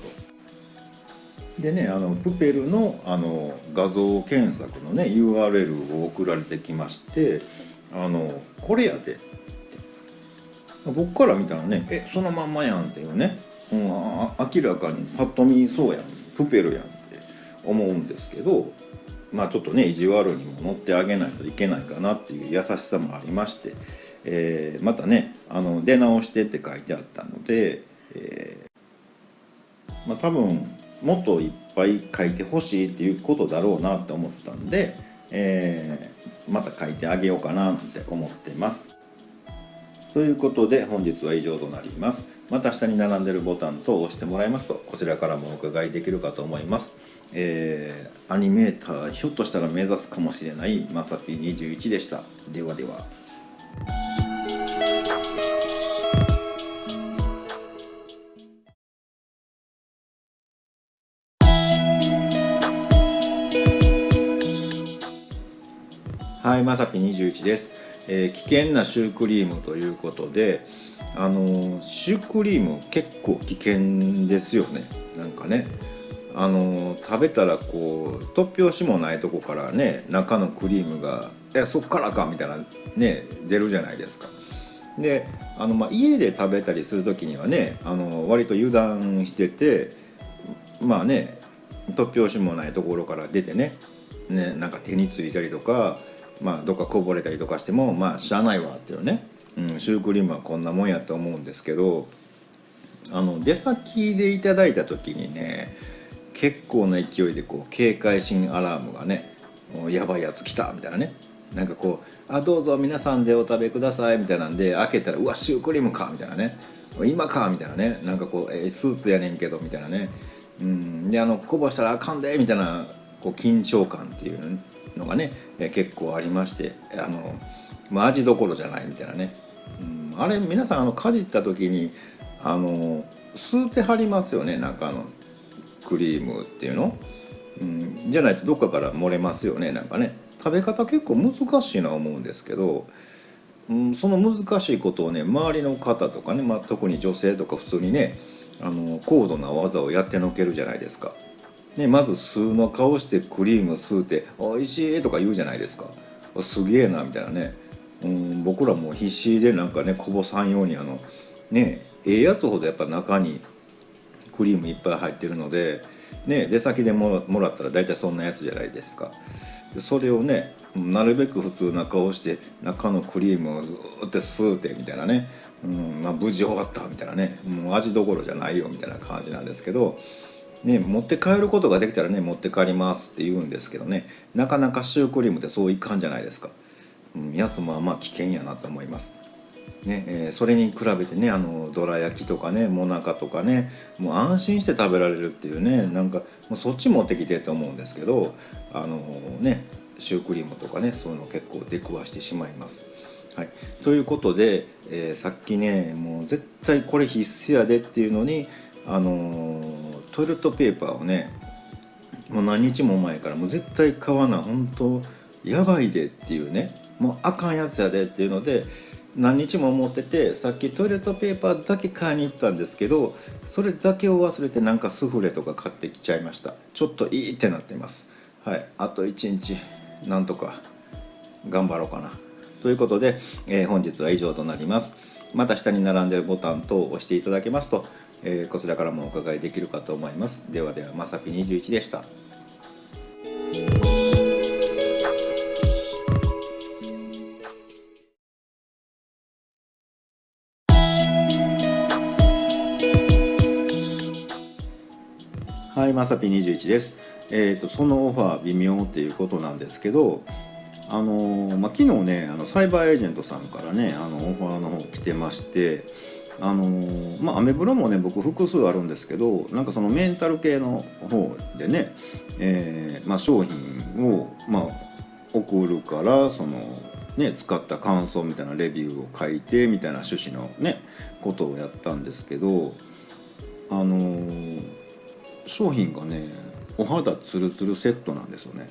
Speaker 1: でね、プペルの画像検索のね URL を送られてきまして、これやで、僕から見たらね、そのまんまやんっていうね、明らかにパッと見そうやん、プペルやんって思うんですけど、ちょっとね意地悪にも乗ってあげないといけないかなっていう優しさもありまして、またね出直してって書いてあったので、多分もっといっぱい書いてほしいっていうことだろうなって思ったんで、また書いてあげようかなって思ってます。ということで本日は以上となります。また下に並んでるボタンと押してもらいますと、こちらからもお伺いできるかと思います。アニメーターひょっとしたら目指すかもしれないまさぴ21でした。ではでは。はい、まさぴ21です。危険なシュークリームということで、シュークリーム結構危険ですよね。なんかね、食べたらこう突拍子もないとこからね、中のクリームがそっからかみたいなね出るじゃないですか。で家で食べたりする時にはね、割と油断してて、突拍子もないところから出てね、なんか手についたりとか、どっかこぼれたりとかしてもしゃあないわっていうね、シュークリームはこんなもんやと思うんですけど、出先でいただいた時にね、結構な勢いでこう警戒心アラームがね、もうやばいやつ来たみたいなね、なんかこうどうぞ皆さんでお食べくださいみたいなんで開けたら、うわシュークリームかみたいなね、今かみたいなね、なんかこう、スーツやねんけどみたいなね、でこぼしたらあかんでみたいな、こう緊張感っていうのがね、結構ありまして、味どころじゃないみたいなね、あれ皆さんかじった時に吸うてはりますよね、なんかクリームっていうの、じゃないとどっかから漏れますよね、なんかね。食べ方結構難しいな思うんですけど、その難しいことをね、周りの方とかね、特に女性とか普通にね、高度な技をやってのけるじゃないですか。ね、まず吸うの顔してクリーム吸うて「おいしい」とか言うじゃないですか。すげえなみたいなね、僕らも必死でなんかねこぼさんようにねええやつほどやっぱ中にクリームいっぱい入ってるので、ね、出先でもらったら大体そんなやつじゃないですか。でそれをねなるべく普通な顔して中のクリームをずーって吸うてみたいなね、無事終わったみたいなね、もう味どころじゃないよみたいな感じなんですけど、ね、持って帰ることができたらね持って帰りますって言うんですけどね、なかなかシュークリームってそういかんじゃないですか。やつもまあ危険やなと思います。ねそれに比べてねどら焼きとかねもなかとかね、もう安心して食べられるっていうね、なんかもうそっち持ってきてと思うんですけど、ねシュークリームとかねそういうの結構出くわしてしまいます。はい、ということで、さっきねもう絶対これ必須やでっていうのにトイレットペーパーをねもう何日も前からもう絶対買わな本当やばいでっていうね、もうあかんやつやでっていうので何日も思ってて、さっきトイレットペーパーだけ買いに行ったんですけど、それだけを忘れてなんかスフレとか買ってきちゃいました。ちょっといいってなっています。はい、あと1日なんとか頑張ろうかなということで、本日は以上となります。また下に並んでいるボタン等を押していただけますと、こちらからもお伺いできるかと思います。ではでは、まさぴ21でした。はい、まさぴ21です。そのオファー微妙っていうことなんですけど、昨日ねサイバーエージェントさんからねオファーの方来てまして、アメブロもね僕複数あるんですけど、なんかそのメンタル系の方でね、商品を送るから、そのね使った感想みたいなレビューを書いてみたいな趣旨のねことをやったんですけど、商品がねお肌ツルツルセットなんですよね。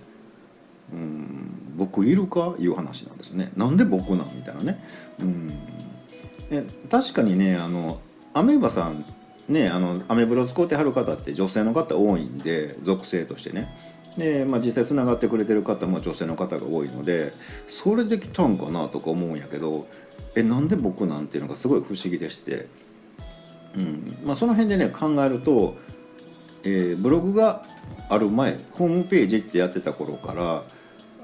Speaker 1: 僕いるかいう話なんですね。なんで僕なんみたいなね。確かにねアメーバさんねアメブロ使ってはる方って女性の方多いんで、属性としてね。で、実際つながってくれてる方も女性の方が多いので、それできたんかなとか思うんやけど、なんで僕なんていうのがすごい不思議でして、その辺でね考えると、ブログがある前ホームページってやってた頃か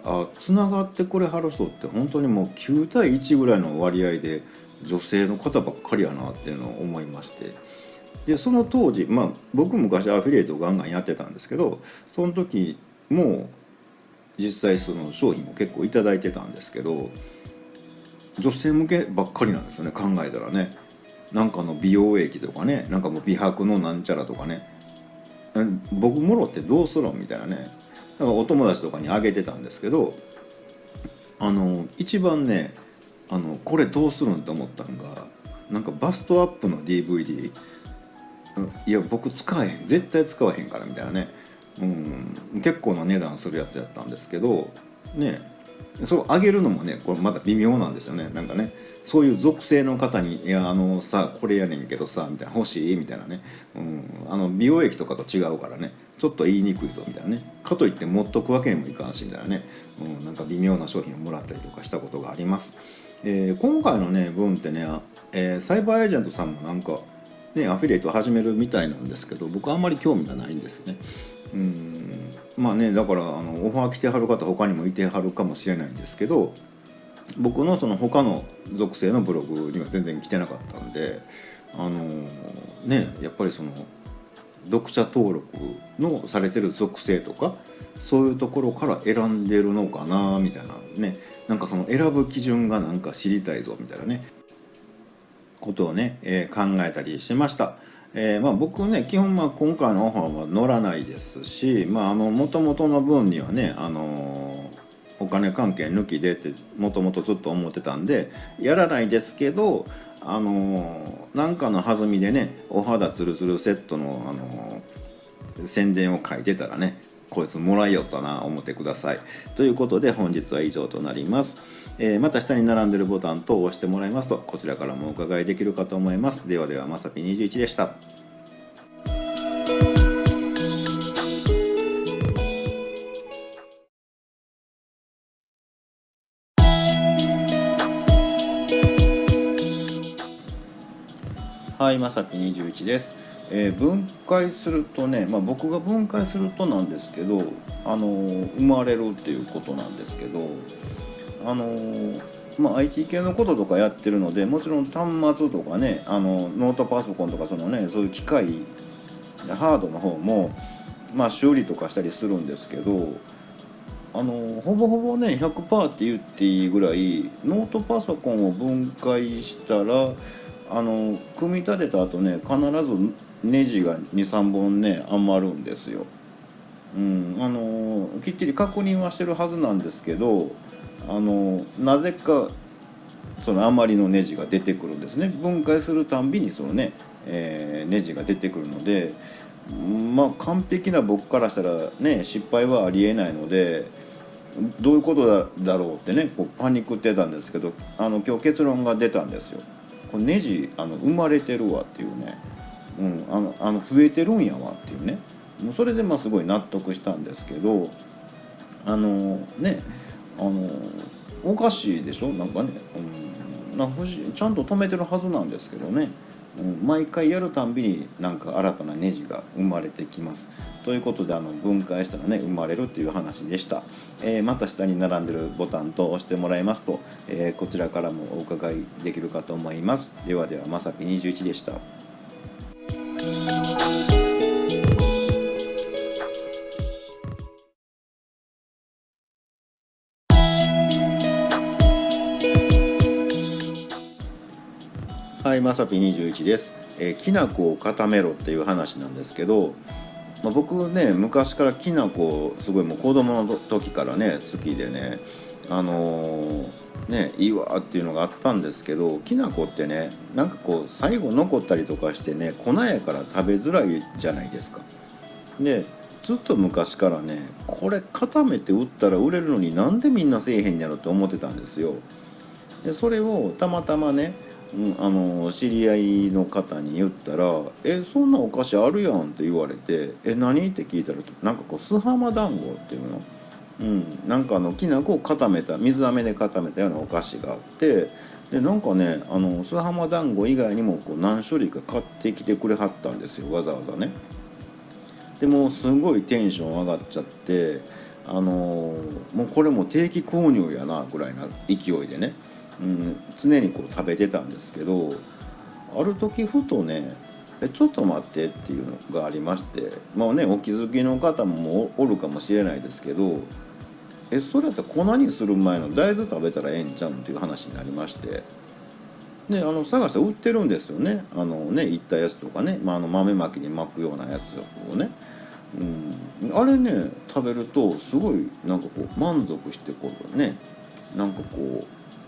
Speaker 1: らつながってくれはる人って本当にもう9対1ぐらいの割合で女性の方ばっかりやなっていうのを思いまして、でその当時僕昔アフィリエイトをガンガンやってたんですけど、その時も実際その商品も結構いただいてたんですけど、女性向けばっかりなんですよね、考えたらね。なんか美容液とかね、なんかもう美白のなんちゃらとかね、僕もろってどうするんみたいなね、だからお友達とかにあげてたんですけど、一番ねこれどうするんって思ったのが、なんかバストアップの DVD、いや僕使えへん、絶対使わへんからみたいなね、結構な値段するやつやったんですけどね、そう上げるのもねこれまだ微妙なんですよね。なんかねそういう属性の方に「いやさこれやねんけどさ」みたいな「欲しい?」みたいなね、美容液とかと違うからねちょっと言いにくいぞみたいなね、かといって持っとくわけにもいかんしみたいなね、なんか微妙な商品をもらったりとかしたことがあります。今回のね分ってね、サイバーエージェントさんもなんかねアフィリエイト始めるみたいなんですけど、僕あんまり興味がないんですね。だからオファー来てはる方他にもいてはるかもしれないんですけど、僕のその他の属性のブログには全然来てなかったんで、やっぱりその読者登録のされてる属性とかそういうところから選んでるのかなみたいなね、なんかその選ぶ基準がなんか知りたいぞみたいなねことをね、考えたりしました。僕ね基本今回のオファーは乗らないですし、元々の分にはね、お金関係抜きでってもともとずっと思ってたんでやらないですけど、なんかの弾みでねお肌ツルツルセットの、宣伝を書いてたらねこいつもらいよったな思ってください。ということで本日は以上となります。また下に並んでるボタン等を押してもらいますとこちらからもお伺いできるかと思います。ではではまさぴ21でした。はい、まさぴ21です。分解するとね、僕が分解するとなんですけど、生まれるっていうことなんですけど、IT 系のこととかやってるので、もちろん端末とかね、ノートパソコンとかそういう機械ハードの方も、修理とかしたりするんですけど、ほぼほぼね 100% って言っていいぐらいノートパソコンを分解したら組み立てた後ね必ずネジが23本ね余るんですよ。きっちり確認はしてるはずなんですけどなぜかその余りのネジが出てくるんですね。分解するたんびにそのね、ネジが出てくるので完璧な僕からしたらね失敗はありえないのでどういうことだろうってねこうパニックってたんですけど今日結論が出たんですよ。これネジ生まれてるわっていうね、増えてるんやわっていうね、もうそれですごい納得したんですけどねおかしいでしょなんかね、ちゃんと止めてるはずなんですけどね、毎回やるたんびになんか新たなネジが生まれてきます。ということで分解したらね生まれるっていう話でした。また下に並んでるボタンと押してもらいますと、こちらからもお伺いできるかと思います。ではではまさぴ21でした。はい、まさぴ21です。きな粉を固めろっていう話なんですけど、僕ね昔からきな粉すごいもう子供の時からね好きでねいいわっていうのがあったんですけど、きな粉ってねなんかこう最後残ったりとかしてね粉やから食べづらいじゃないですか。でずっと昔からねこれ固めて売ったら売れるのになんでみんなせえへんやろって思ってたんですよ。でそれをたまたまね、知り合いの方に言ったら「そんなお菓子あるやん」って言われて「何?」って聞いたらなんかこうスハマ団子っていうの、なんかきな粉を固めた水飴で固めたようなお菓子があって、でなんかねスハマ団子以外にもこう何種類か買ってきてくれはったんですよ、わざわざね。でもすごいテンション上がっちゃってもうこれも定期購入やなぐらいな勢いでね、常にこう食べてたんですけど、ある時ふとねちょっと待ってっていうのがありまして、お気づきの方もおるかもしれないですけど、それやったら粉にする前の大豆食べたらええんちゃうんっていう話になりまして、で探したら売ってるんですよね。いったやつとかね、豆まきに巻くようなやつをね、あれね食べるとすごいなんかこう満足してこうねなんかこう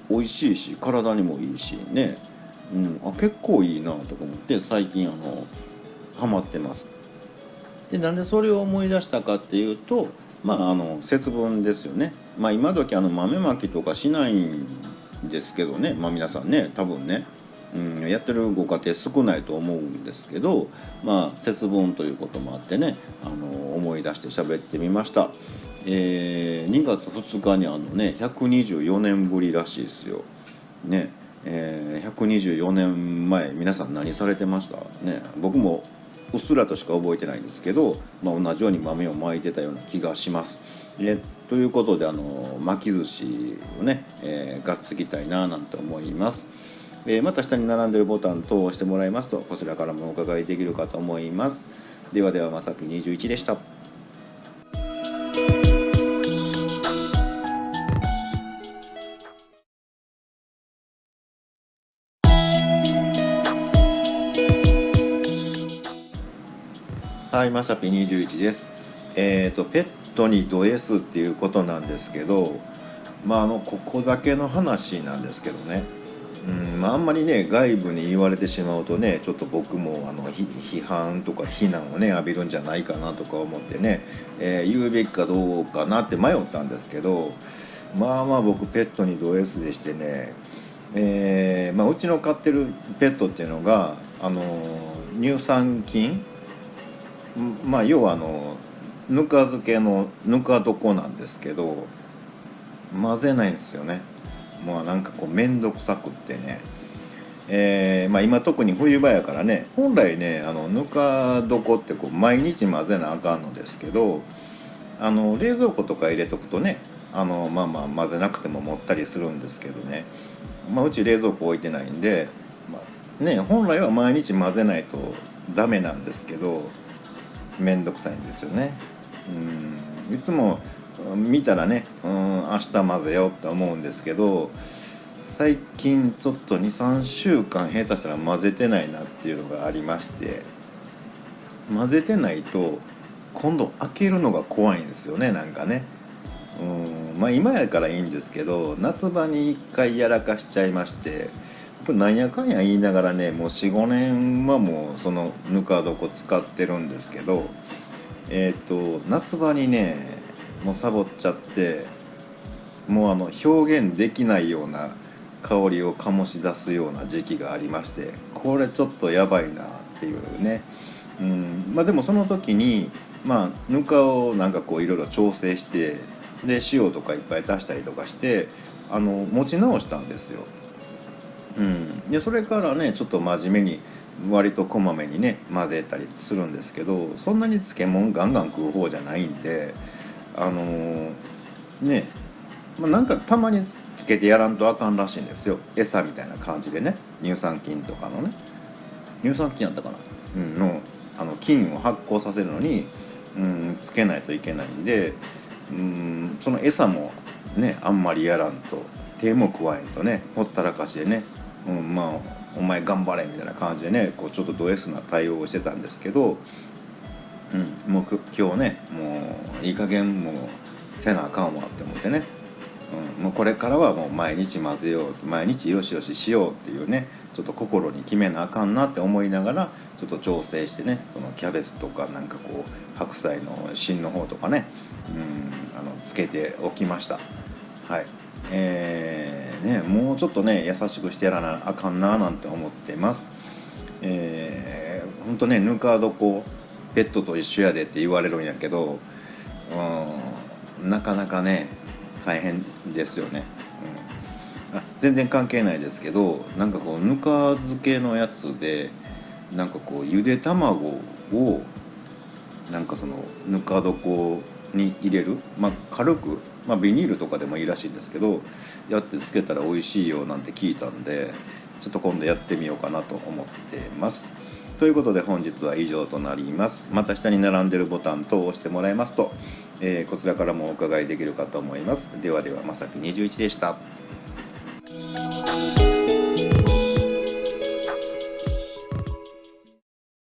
Speaker 1: 美味しいし体にもいいしね、結構いいなとか思って最近ハマってます。でなんでそれを思い出したかっていうと節分ですよね。今時豆まきとかしないんですけどね、皆さんね多分ね、やってるご家庭少ないと思うんですけど、節分ということもあってね思い出して喋ってみました。2月2日に124年ぶりらしいですよね。124年前皆さん何されてましたね。僕もうっすらとしか覚えてないんですけど、同じように豆をまいてたような気がします。でということで巻き寿司をね、がっつきたいななんて思います。また下に並んでるボタン等を押してもらいますとこちらからもお伺いできるかと思います。ではではまさぴ21でした。はい、まさぴ21です。ペットにド S っていうことなんですけど、ここだけの話なんですけどね、あんまりね外部に言われてしまうとねちょっと僕も批判とか非難をね浴びるんじゃないかなとか思ってね、言うべきかどうかなって迷ったんですけど、僕ペットにド S でしてね、うちの飼ってるペットっていうのが乳酸菌、要はぬか漬けのぬか床なんですけど混ぜないんですよね。もうなんかこうめんどくさくってね、今特に冬場やからね本来ねぬか床ってこう毎日混ぜなあかんのですけど冷蔵庫とか入れとくとね混ぜなくても持ったりするんですけどね、うち冷蔵庫置いてないんで、本来は毎日混ぜないとダメなんですけどめんどくさいんですよね。いつも見たらね明日混ぜようって思うんですけど最近ちょっと 2,3 週間下手したら混ぜてないなっていうのがありまして、混ぜてないと今度開けるのが怖いんですよね。なんかね今やからいいんですけど夏場に一回やらかしちゃいまして、なんやかんや言いながらねもう 4,5 年はもうそのぬか床使ってるんですけど、夏場にねもうサボっちゃってもう表現できないような香りを醸し出すような時期がありまして、これちょっとやばいなっていうね。でもその時にぬかをなんかこういろいろ調整してで塩とかいっぱい足したりとかして持ち直したんですよ。でそれからねちょっと真面目に割とこまめにね混ぜたりするんですけど、そんなに漬物ガンガン食う方じゃないんでねなんかたまにつけてやらんとあかんらしいんですよ。餌みたいな感じでね乳酸菌とかのね乳酸菌やったかな、の菌を発酵させるのにつけないといけないんで、その餌もねあんまりやらんと手も加えんとねほったらかしでね、お前頑張れみたいな感じでねこうちょっとド S な対応をしてたんですけど、もう今日ねもういい加減もうせなあかんわって思ってね、もうこれからはもう毎日混ぜよう毎日よしよししようっていうねちょっと心に決めなあかんなって思いながらちょっと調整してねそのキャベツとかなんかこう白菜の芯の方とかねつけておきました。はい。もうちょっとね優しくしてやらなあかんななんて思ってます。ほんとねぬか床ペットと一緒やでって言われるんやけど、なかなかね大変ですよね。全然関係ないですけどなんかこうぬか漬けのやつでなんかこうゆで卵をなんかそのぬか床に入れる、軽く、ビニールとかでもいいらしいんですけどやってつけたら美味しいよなんて聞いたんでちょっと今度やってみようかなと思ってます。ということで本日は以上となります。また下に並んでるボタン等を押してもらいますと、こちらからもお伺いできるかと思います。ではではまさき21でした。